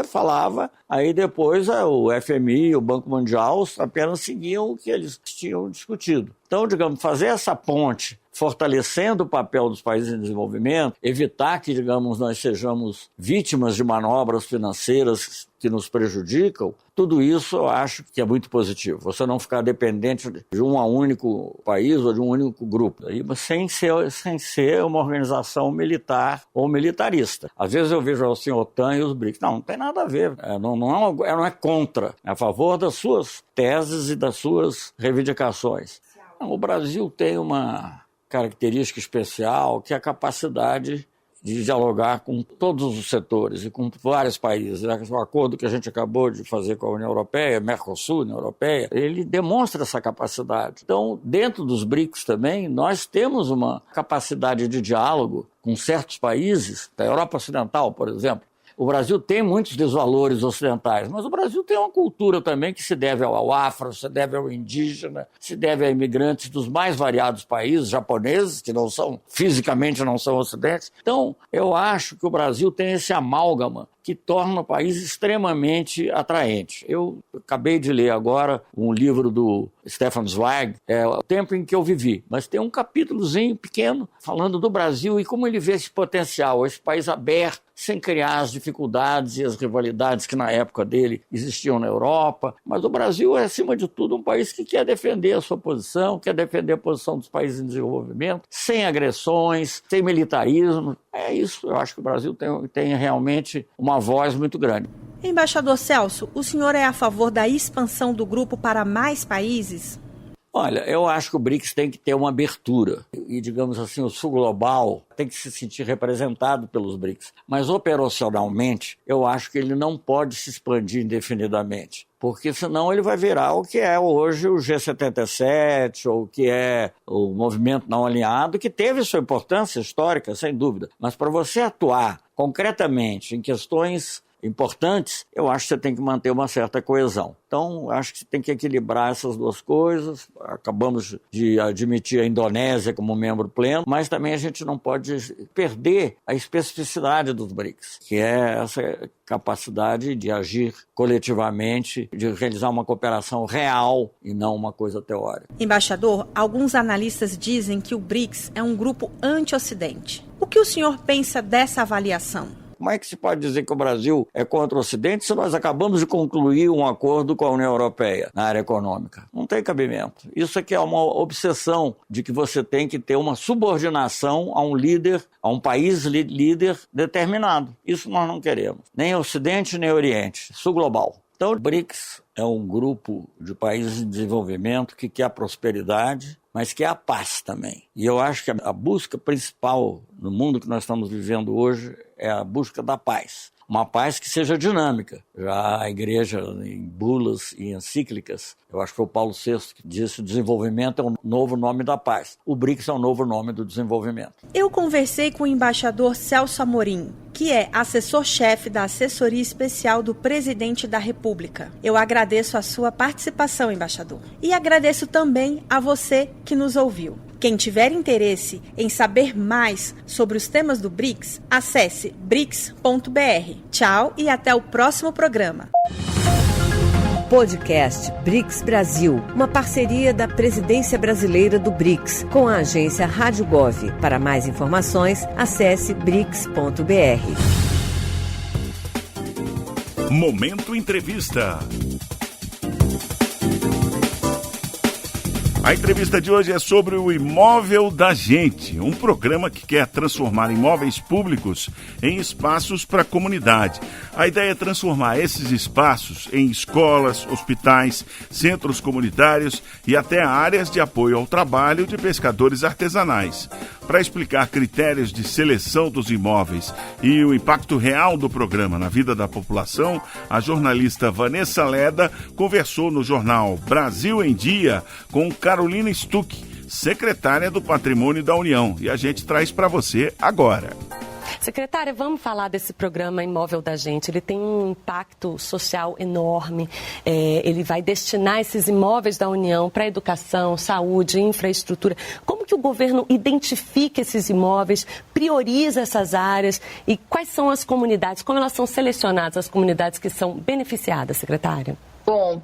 Q: falava, aí depois o FMI, o Banco Mundial apenas seguiam o que eles tinham discutido. Então, digamos, fazer essa ponte, fortalecendo o papel dos países em desenvolvimento, evitar que, digamos, nós sejamos vítimas de manobras financeiras que nos prejudicam, tudo isso eu acho que é muito positivo. Você não ficar dependente de um único país ou de um único grupo, sem ser uma organização militar ou militarista. Às vezes eu vejo assim, a OTAN e os BRICS. Não tem nada a ver. Não é contra. É a favor das suas teses e das suas reivindicações. O Brasil tem uma característica especial, que é a capacidade de dialogar com todos os setores e com vários países. O acordo que a gente acabou de fazer com a União Europeia, Mercosul, União Europeia, ele demonstra essa capacidade. Então, dentro dos BRICS também, nós temos uma capacidade de diálogo com certos países, da Europa Ocidental, por exemplo. O Brasil tem muitos desvalores ocidentais, mas o Brasil tem uma cultura também que se deve ao afro, se deve ao indígena, se deve a imigrantes dos mais variados países, japoneses, que fisicamente não são ocidentes. Então, eu acho que o Brasil tem esse amálgama que torna o país extremamente atraente. Eu acabei de ler agora um livro do Stefan Zweig, O Tempo em que Eu Vivi, mas tem um capítulozinho pequeno falando do Brasil e como ele vê esse potencial, esse país aberto, sem criar as dificuldades e as rivalidades que na época dele existiam na Europa. Mas o Brasil é, acima de tudo, um país que quer defender a sua posição, quer defender a posição dos países em desenvolvimento, sem agressões, sem militarismo. É isso, eu acho que o Brasil tem realmente uma voz muito grande.
P: Embaixador Celso, o senhor é a favor da expansão do grupo para mais países?
Q: Olha, eu acho que o BRICS tem que ter uma abertura e, digamos assim, o Sul Global tem que se sentir representado pelos BRICS. Mas, operacionalmente, eu acho que ele não pode se expandir indefinidamente, porque senão ele vai virar o que é hoje o G77 ou o que é o movimento não alinhado, que teve sua importância histórica, sem dúvida. Mas para você atuar concretamente em questões importantes, eu acho que você tem que manter uma certa coesão. Então, acho que você tem que equilibrar essas duas coisas. Acabamos de admitir a Indonésia como membro pleno, mas também a gente não pode perder a especificidade dos BRICS, que é essa capacidade de agir coletivamente, de realizar uma cooperação real e não uma coisa teórica.
P: Embaixador, alguns analistas dizem que o BRICS é um grupo anti-Ocidente. O que o senhor pensa dessa avaliação?
Q: Como é que se pode dizer que o Brasil é contra o Ocidente se nós acabamos de concluir um acordo com a União Europeia na área econômica? Não tem cabimento. Isso aqui é uma obsessão de que você tem que ter uma subordinação a um líder, a um país líder determinado. Isso nós não queremos. Nem Ocidente, nem Oriente. Sul Global. Então, o BRICS é um grupo de países em desenvolvimento que quer a prosperidade, mas quer a paz também. E eu acho que a busca principal no mundo que nós estamos vivendo hoje é a busca da paz. Uma paz que seja dinâmica. Já a igreja, em bulas e encíclicas, eu acho que foi o Paulo VI que disse que o desenvolvimento é o novo nome da paz. O BRICS é o novo nome do desenvolvimento.
P: Eu conversei com o embaixador Celso Amorim, que é assessor-chefe da Assessoria Especial do Presidente da República. Eu agradeço a sua participação, embaixador. E agradeço também a você que nos ouviu. Quem tiver interesse em saber mais sobre os temas do BRICS, acesse brics.br. Tchau e até o próximo programa.
O: Podcast BRICS Brasil, uma parceria da Presidência Brasileira do BRICS com a agência Rádio Gov. Para mais informações, acesse brics.br.
B: Momento Entrevista. A entrevista de hoje é sobre o Imóvel da Gente, um programa que quer transformar imóveis públicos em espaços para a comunidade. A ideia é transformar esses espaços em escolas, hospitais, centros comunitários e até áreas de apoio ao trabalho de pescadores artesanais. Para explicar critérios de seleção dos imóveis e o impacto real do programa na vida da população, a jornalista Vanessa Leda conversou no jornal Brasil em Dia com Carolina Stuck, secretária do Patrimônio da União. E a gente traz para você agora.
R: Secretária, vamos falar desse programa Imóvel da Gente. Ele tem um impacto social enorme. Ele vai destinar esses imóveis da União para educação, saúde, infraestrutura. Como que o governo identifica esses imóveis, prioriza essas áreas e quais são as comunidades, como elas são selecionadas, as comunidades que são beneficiadas, secretária?
S: Bom,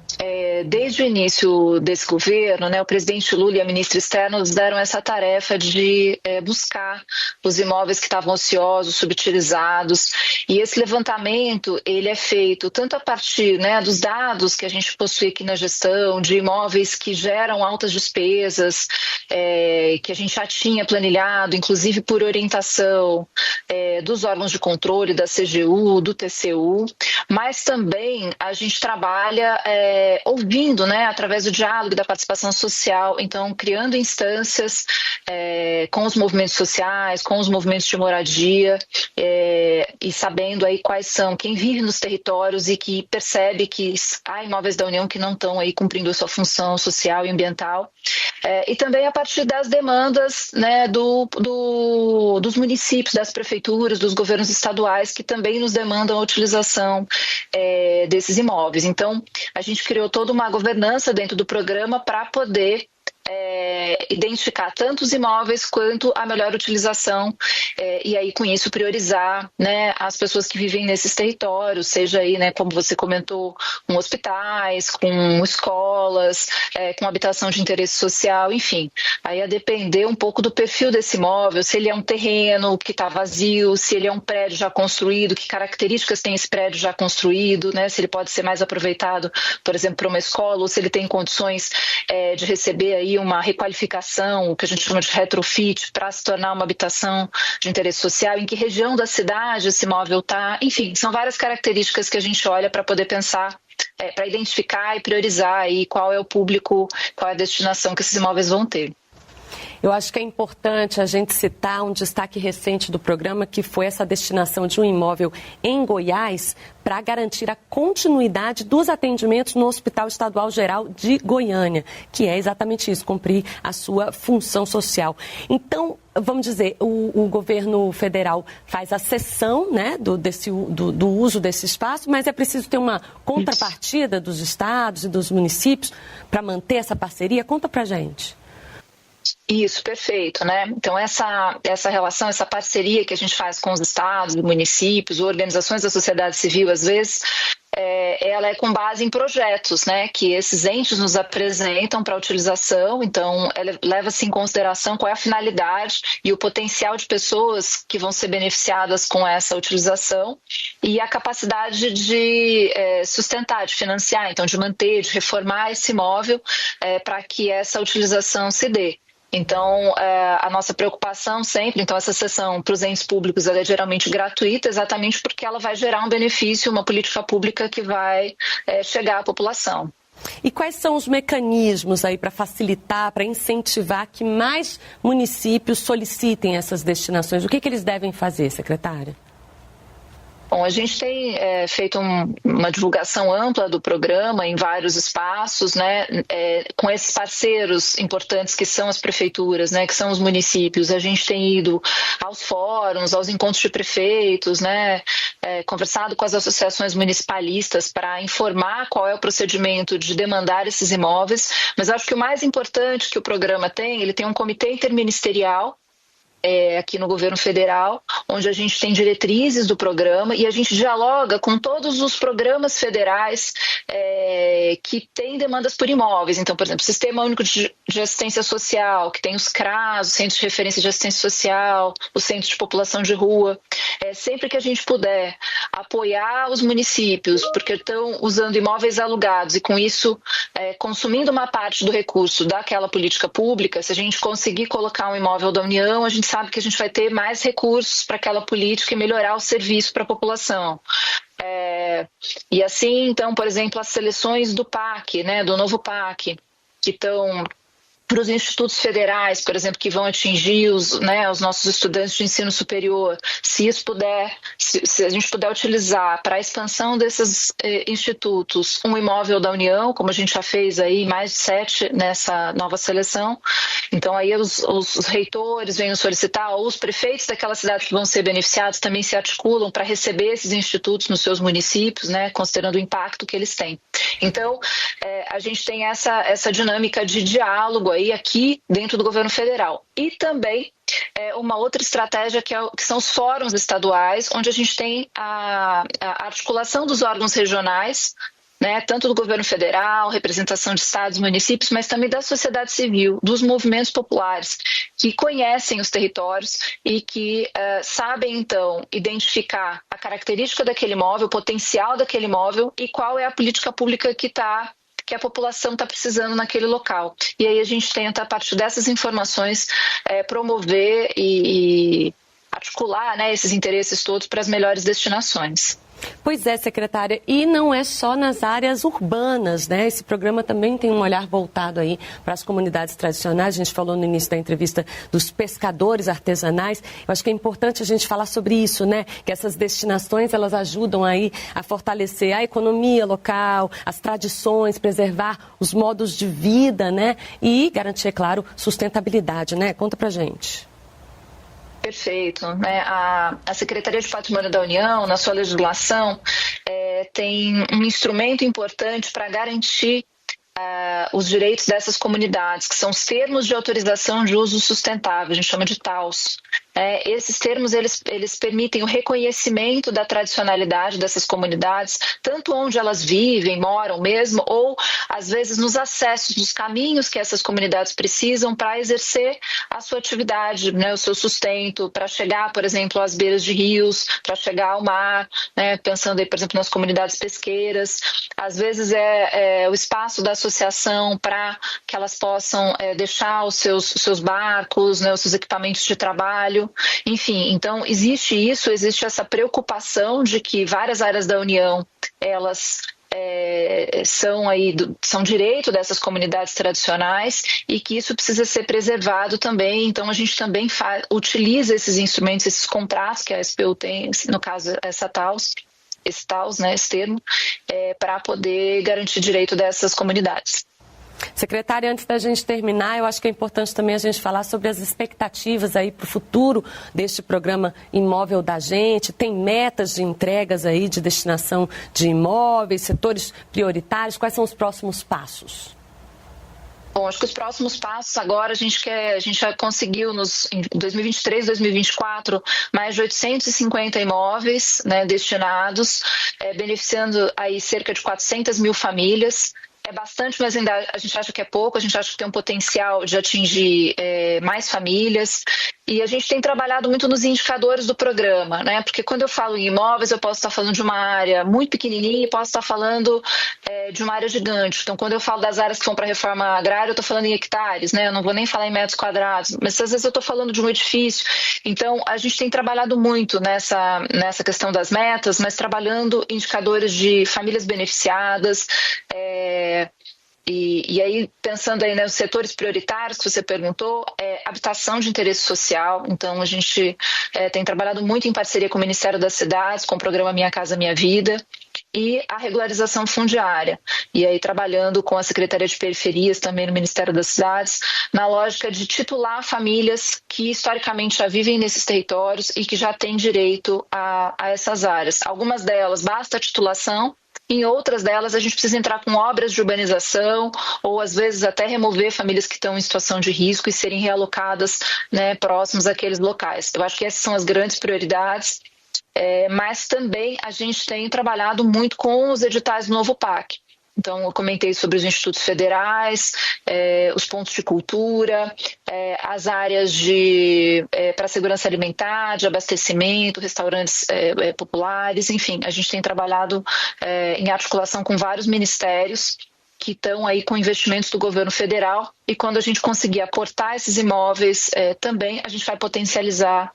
S: desde o início desse governo, o presidente Lula e a ministra Esther nos deram essa tarefa de buscar os imóveis que estavam ociosos, subutilizados, e esse levantamento ele é feito tanto a partir dos dados que a gente possui aqui na gestão, de imóveis que geram altas despesas, que a gente já tinha planilhado, inclusive por orientação dos órgãos de controle, da CGU, do TCU, mas também a gente trabalha ouvindo, através do diálogo, da participação social, então criando instâncias com os movimentos sociais, com os movimentos de moradia e sabendo aí quais são, quem vive nos territórios e que percebe que há imóveis da União que não estão aí cumprindo a sua função social e ambiental, e também a partir das demandas dos municípios, das prefeituras, dos governos estaduais que também nos demandam a utilização desses imóveis. Então, a gente criou toda uma governança dentro do programa para poder identificar tanto os imóveis quanto a melhor utilização e aí com isso priorizar as pessoas que vivem nesses territórios, seja aí, como você comentou, com hospitais, com escolas, com habitação de interesse social, enfim. Aí a depender um pouco do perfil desse imóvel, se ele é um terreno que está vazio, se ele é um prédio já construído, que características tem esse prédio já construído, se ele pode ser mais aproveitado, por exemplo, para uma escola, ou se ele tem condições de receber aí uma requalificação, o que a gente chama de retrofit, para se tornar uma habitação de interesse social, em que região da cidade esse imóvel está, enfim, são várias características que a gente olha para poder pensar para identificar e priorizar aí qual é o público, qual é a destinação que esses imóveis vão ter.
R: Eu acho que é importante a gente citar um destaque recente do programa, que foi essa destinação de um imóvel em Goiás para garantir a continuidade dos atendimentos no Hospital Estadual Geral de Goiânia, que é exatamente isso, cumprir a sua função social. Então, vamos dizer, o governo federal faz a cessão, né, do uso desse espaço, mas é preciso ter uma contrapartida dos estados e dos municípios para manter essa parceria. Conta pra gente.
S: Isso, perfeito, né? Então essa relação, essa parceria que a gente faz com os estados, municípios, organizações da sociedade civil, às vezes, ela é com base em projetos, né? Que esses entes nos apresentam para utilização, então leva-se em consideração qual é a finalidade e o potencial de pessoas que vão ser beneficiadas com essa utilização e a capacidade de sustentar, de financiar, então de manter, de reformar esse imóvel para que essa utilização se dê. Então, a nossa preocupação sempre, então essa sessão para os entes públicos ela é geralmente gratuita, exatamente porque ela vai gerar um benefício, uma política pública que vai chegar à população.
R: E quais são os mecanismos aí para facilitar, para incentivar que mais municípios solicitem essas destinações? O que eles devem fazer, secretária?
S: Bom, a gente tem feito uma divulgação ampla do programa em vários espaços, né, com esses parceiros importantes que são as prefeituras, né, que são os municípios. A gente tem ido aos fóruns, aos encontros de prefeitos, né, conversado com as associações municipalistas para informar qual é o procedimento de demandar esses imóveis. Mas acho que o mais importante que o programa tem, ele tem um comitê interministerial, aqui no governo federal, onde a gente tem diretrizes do programa e a gente dialoga com todos os programas federais que têm demandas por imóveis. Então, por exemplo, o Sistema Único de Assistência Social, que tem os CRAS, os Centros de Referência de Assistência Social, os Centros de População de Rua. Sempre que a gente puder apoiar os municípios, porque estão usando imóveis alugados e com isso consumindo uma parte do recurso daquela política pública, se a gente conseguir colocar um imóvel da União, a gente sabe que a gente vai ter mais recursos para aquela política e melhorar o serviço para a população. E assim, então, por exemplo, as seleções do PAC, né, do novo PAC, que estão para os institutos federais, por exemplo, que vão atingir os nossos estudantes de ensino superior, se a gente puder utilizar para a expansão desses institutos um imóvel da União, como a gente já fez aí mais de 7 nessa nova seleção, então aí os reitores vêm nos solicitar, ou os prefeitos daquela cidade que vão ser beneficiados também se articulam para receber esses institutos nos seus municípios, né, considerando o impacto que eles têm. Então, a gente tem essa dinâmica de diálogo aí aqui dentro do governo federal. E também uma outra estratégia que são os fóruns estaduais, onde a gente tem a articulação dos órgãos regionais, né, tanto do governo federal, representação de estados, municípios, mas também da sociedade civil, dos movimentos populares, que conhecem os territórios e que sabem, então, identificar a característica daquele imóvel, o potencial daquele imóvel e qual é a política pública que a população está precisando naquele local. E aí a gente tenta, a partir dessas informações, promover e articular, né, esses interesses todos para as melhores destinações.
R: Pois é, secretária, e não é só nas áreas urbanas, né? Esse programa também tem um olhar voltado aí para as comunidades tradicionais. A gente falou no início da entrevista dos pescadores artesanais. Eu acho que é importante a gente falar sobre isso, né? Que essas destinações, elas ajudam aí a fortalecer a economia local, as tradições, preservar os modos de vida, né? E garantir, é claro, sustentabilidade, né? Conta pra gente.
S: Perfeito. Né? A Secretaria de Patrimônio da União, na sua legislação, tem um instrumento importante para garantir os direitos dessas comunidades, que são os termos de autorização de uso sustentável, a gente chama de TAUS. Esses termos eles permitem o reconhecimento da tradicionalidade dessas comunidades, tanto onde elas vivem, moram mesmo, ou às vezes nos acessos, nos caminhos que essas comunidades precisam para exercer a sua atividade, né, o seu sustento, para chegar, por exemplo, às beiras de rios, para chegar ao mar, né, pensando aí, por exemplo, nas comunidades pesqueiras. Às vezes é o espaço da associação para que elas possam deixar os seus barcos, né, os seus equipamentos de trabalho. Enfim, então existe essa preocupação de que várias áreas da União, elas são direito dessas comunidades tradicionais e que isso precisa ser preservado também. Então a gente também utiliza esses instrumentos, esses contratos que a SPU tem, no caso esse termo, para poder garantir direito dessas comunidades.
R: Secretária, antes da gente terminar, eu acho que é importante também a gente falar sobre as expectativas aí para o futuro deste programa Imóvel da Gente. Tem metas de entregas aí de destinação de imóveis, setores prioritários. Quais são os próximos passos?
S: Bom, acho que os próximos passos agora a gente já conseguiu em 2023, 2024 mais de 850 imóveis, né, destinados, beneficiando aí cerca de 400 mil famílias. É bastante, mas ainda a gente acha que é pouco, a gente acha que tem um potencial de atingir mais famílias. E a gente tem trabalhado muito nos indicadores do programa, né? Porque quando eu falo em imóveis, eu posso estar falando de uma área muito pequenininha e posso estar falando de uma área gigante. Então, quando eu falo das áreas que vão para a reforma agrária, eu estou falando em hectares, né? Eu não vou nem falar em metros quadrados, mas às vezes eu estou falando de um edifício. Então, a gente tem trabalhado muito nessa questão das metas, mas trabalhando indicadores de famílias beneficiadas, E aí, pensando aí nos setores prioritários que você perguntou, habitação de interesse social. Então, a gente tem trabalhado muito em parceria com o Ministério das Cidades, com o programa Minha Casa Minha Vida, e a regularização fundiária. E aí, trabalhando com a Secretaria de Periferias, também no Ministério das Cidades, na lógica de titular famílias que historicamente já vivem nesses territórios e que já têm direito a essas áreas. Algumas delas, basta a titulação. Em outras delas, a gente precisa entrar com obras de urbanização ou, às vezes, até remover famílias que estão em situação de risco e serem realocadas, né, próximos àqueles locais. Eu acho que essas são as grandes prioridades, mas também a gente tem trabalhado muito com os editais do novo PAC. Então, eu comentei sobre os institutos federais, os pontos de cultura, as áreas para segurança alimentar, de abastecimento, restaurantes populares, enfim, a gente tem trabalhado em articulação com vários ministérios que estão aí com investimentos do governo federal, e quando a gente conseguir aportar esses imóveis também, a gente vai potencializar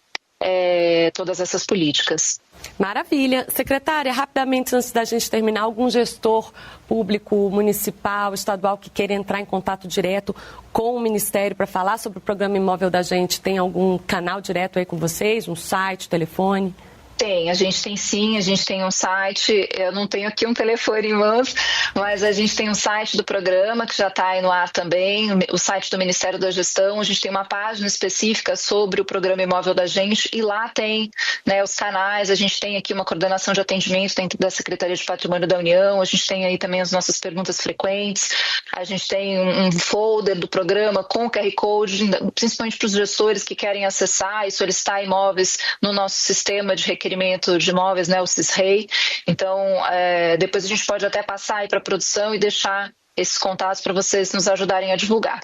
S: todas essas políticas.
R: Maravilha. Secretária, rapidamente, antes da gente terminar, algum gestor público, municipal, estadual que queira entrar em contato direto com o Ministério para falar sobre o programa Imóvel da Gente, tem algum canal direto aí com vocês, um site, telefone?
S: Tem, a gente tem sim, a gente tem um site, eu não tenho aqui um telefone em mãos, mas a gente tem um site do programa que já está aí no ar também, o site do Ministério da Gestão, a gente tem uma página específica sobre o programa Imóvel da Gente e lá tem, né, os canais, a gente tem aqui uma coordenação de atendimento dentro da Secretaria de Patrimônio da União, a gente tem aí também as nossas perguntas frequentes, a gente tem um folder do programa com o QR Code, principalmente para os gestores que querem acessar e solicitar imóveis no nosso sistema de requerimento de imóveis, né, o CISREI. Então, depois a gente pode até passar aí para a produção e deixar esses contatos para vocês nos ajudarem a divulgar.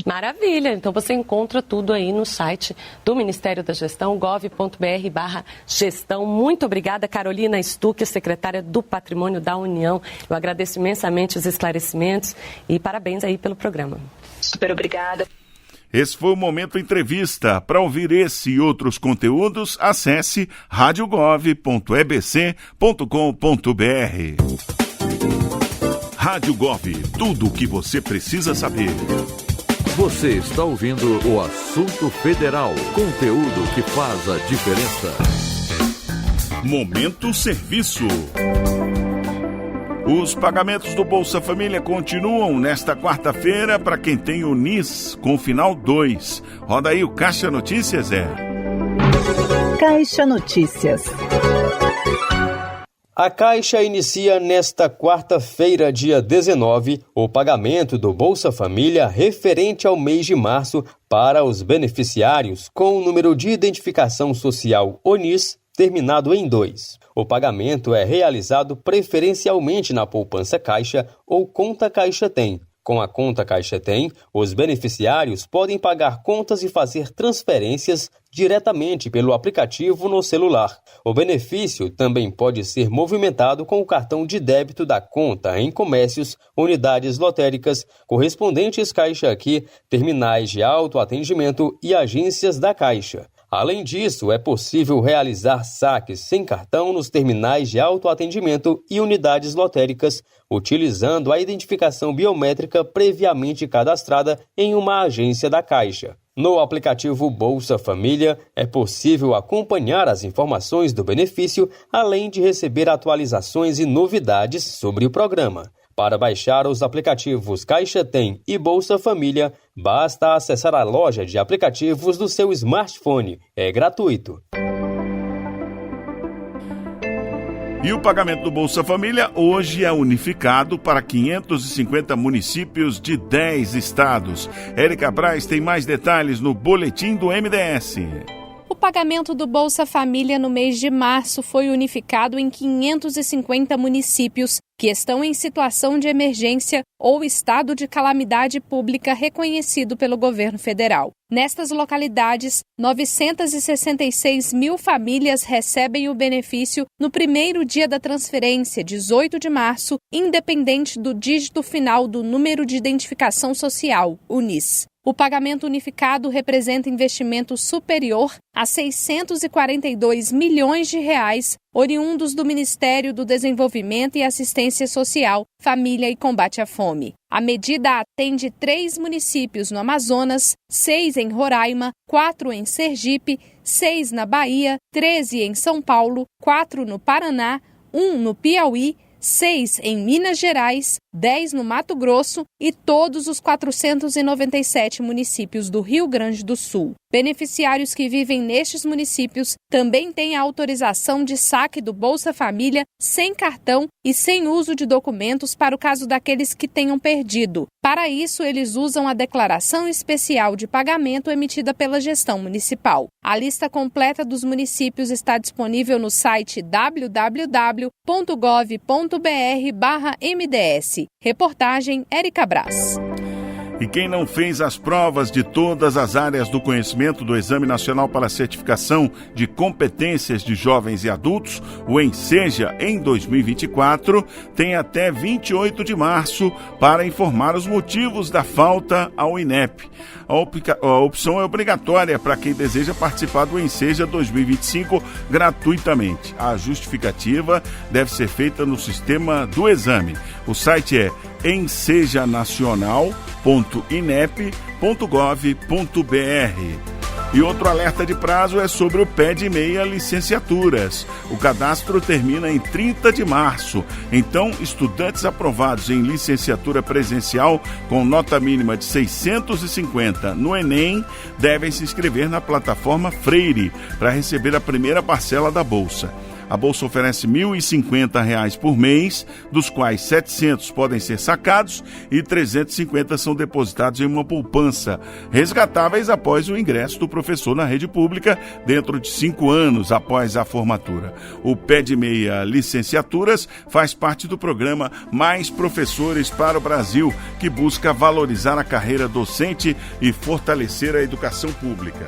R: Maravilha! Então você encontra tudo aí no site do Ministério da Gestão, gov.br/gestão. Muito obrigada, Carolina Stuck, secretária do Patrimônio da União. Eu agradeço imensamente os esclarecimentos e parabéns aí pelo programa.
S: Super obrigada.
B: Esse foi o Momento Entrevista. Para ouvir esse e outros conteúdos, acesse radiogov.ebc.com.br. Rádio Gov, tudo o que você precisa saber.
A: Você está ouvindo o Assunto Federal, conteúdo que faz a diferença.
B: Momento Serviço. Os pagamentos do Bolsa Família continuam nesta quarta-feira para quem tem o NIS com final 2. Roda aí o Caixa Notícias,
T: Caixa Notícias.
U: A Caixa inicia nesta quarta-feira, dia 19, o pagamento do Bolsa Família referente ao mês de março para os beneficiários com o número de identificação social ONIS terminado em 2. O pagamento é realizado preferencialmente na poupança Caixa ou conta Caixa Tem. Com a conta Caixa Tem, os beneficiários podem pagar contas e fazer transferências diretamente pelo aplicativo no celular. O benefício também pode ser movimentado com o cartão de débito da conta em comércios, unidades lotéricas, correspondentes Caixa Aqui, terminais de autoatendimento e agências da Caixa. Além disso, é possível realizar saques sem cartão nos terminais de autoatendimento e unidades lotéricas, utilizando a identificação biométrica previamente cadastrada em uma agência da Caixa. No aplicativo Bolsa Família, é possível acompanhar as informações do benefício, além de receber atualizações e novidades sobre o programa. Para baixar os aplicativos Caixa Tem e Bolsa Família, basta acessar a loja de aplicativos do seu smartphone. É gratuito.
B: E o pagamento do Bolsa Família hoje é unificado para 550 municípios de 10 estados. Érica Braz tem mais detalhes no Boletim do MDS.
E: O pagamento do Bolsa Família no mês de março foi unificado em 550 municípios que estão em situação de emergência ou estado de calamidade pública reconhecido pelo governo federal. Nestas localidades, 966 mil famílias recebem o benefício no primeiro dia da transferência, 18 de março, independente do dígito final do Número de Identificação Social, o NIS. O pagamento unificado representa investimento superior a 642 milhões de reais, oriundos do Ministério do Desenvolvimento e Assistência Social, Família e Combate à Fome. A medida atende 3 municípios no Amazonas, 6 em Roraima, 4 em Sergipe, 6 na Bahia, 13 em São Paulo, 4 no Paraná, 1 no Piauí, 6 em Minas Gerais, 10 no Mato Grosso e todos os 497 municípios do Rio Grande do Sul. Beneficiários que vivem nestes municípios também têm a autorização de saque do Bolsa Família sem cartão e sem uso de documentos para o caso daqueles que tenham perdido. Para isso, eles usam a Declaração Especial de Pagamento emitida pela gestão municipal. A lista completa dos municípios está disponível no site www.gov.br/MDS. Reportagem Érica Braz.
B: E quem não fez as provas de todas as áreas do conhecimento do Exame Nacional para a Certificação de Competências de Jovens e Adultos, o ENSEJA, em 2024, tem até 28 de março para informar os motivos da falta ao INEP. A opção é obrigatória para quem deseja participar do ENSEJA 2025 gratuitamente. A justificativa deve ser feita no sistema do exame. O site é ensejanacional.inep.gov.br. E outro alerta de prazo é sobre o pé de meia licenciaturas. O cadastro termina em 30 de março. Então, estudantes aprovados em licenciatura presencial com nota mínima de 650 no Enem devem se inscrever na plataforma Freire para receber a primeira parcela da bolsa. A bolsa oferece R$ 1.050 por mês, dos quais 700 podem ser sacados e 350 são depositados em uma poupança, resgatáveis após o ingresso do professor na rede pública dentro de 5 anos após a formatura. O Pé de Meia Licenciaturas faz parte do programa Mais Professores para o Brasil, que busca valorizar a carreira docente e fortalecer a educação pública.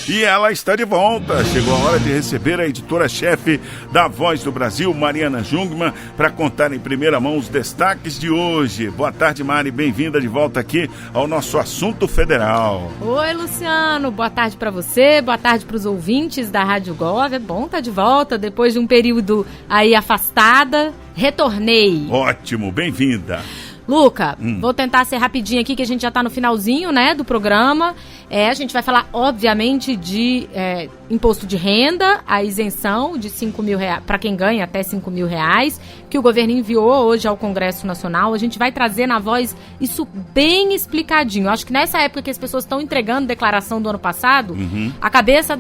B: E ela está de volta. Chegou a hora de receber a editora-chefe da Voz do Brasil, Mariana Jungmann, para contar em primeira mão os destaques de hoje. Boa tarde, Mari. Bem-vinda de volta aqui ao nosso Assunto Federal.
T: Oi, Luciano. Boa tarde para você, boa tarde para os ouvintes da Rádio Gov. É bom estar de volta depois de um período aí afastada. Retornei.
B: Ótimo, bem-vinda.
T: Luca, vou tentar ser rapidinho aqui, que a gente já está no finalzinho, né, do programa. A gente vai falar, obviamente, de imposto de renda, a isenção de R$5.000 para quem ganha até R$5.000, que o governo enviou hoje ao Congresso Nacional. A gente vai trazer na Voz isso bem explicadinho. Acho que nessa época que as pessoas estão entregando declaração do ano passado, a cabeça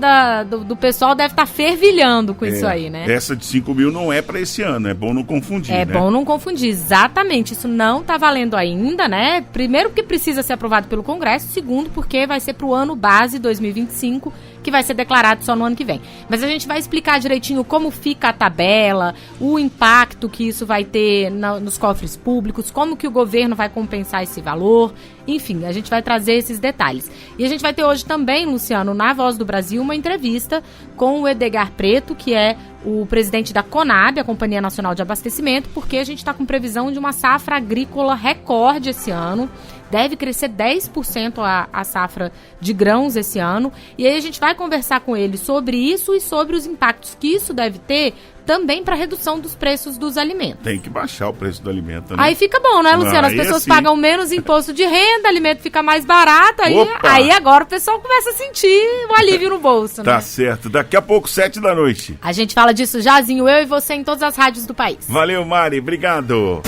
T: do pessoal deve estar fervilhando com isso aí, né?
B: Essa de 5 mil não é para esse ano, é bom não confundir,
T: né? Bom não confundir, exatamente. Isso não está valendo ainda, né? Primeiro porque precisa ser aprovado pelo Congresso, segundo porque vai ser para o ano base 2025, que vai ser declarado só no ano que vem. Mas a gente vai explicar direitinho como fica a tabela, o impacto que isso vai ter nos cofres públicos, como que o governo vai compensar esse valor, enfim, a gente vai trazer esses detalhes. E a gente vai ter hoje também, Luciano, na Voz do Brasil, uma entrevista com o Edgar Preto, que é o presidente da Conab, a Companhia Nacional de Abastecimento, porque a gente está com previsão de uma safra agrícola recorde esse ano. Deve crescer 10% a safra de grãos esse ano. E aí a gente vai conversar com ele sobre isso e sobre os impactos que isso deve ter também para a redução dos preços dos alimentos.
B: Tem que baixar o preço do alimento, né?
T: Aí fica bom, né, Luciano? As pessoas pagam menos imposto de renda, alimento fica mais barato, aí agora o pessoal começa a sentir o alívio no bolso, né?
B: Tá certo. Daqui a pouco, 7h.
T: A gente fala disso jazinho, eu e você, em todas as rádios do país.
B: Valeu, Mari. Obrigado.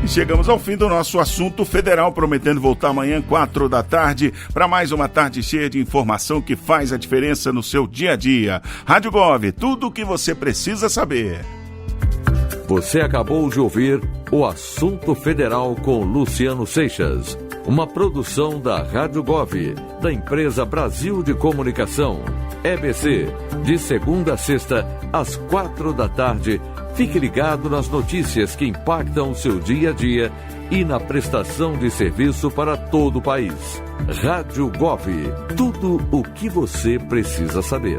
B: Chegamos ao fim do nosso assunto federal, prometendo voltar amanhã, 4h, para mais uma tarde cheia de informação que faz a diferença no seu dia a dia. Rádio Gov, tudo o que você precisa saber.
A: Você acabou de ouvir o Assunto Federal com Luciano Seixas, uma produção da Rádio Gov, da empresa Brasil de Comunicação, EBC, de segunda a sexta, às 4h. Fique ligado nas notícias que impactam o seu dia a dia e na prestação de serviço para todo o país. Rádio Gov, tudo o que você precisa saber.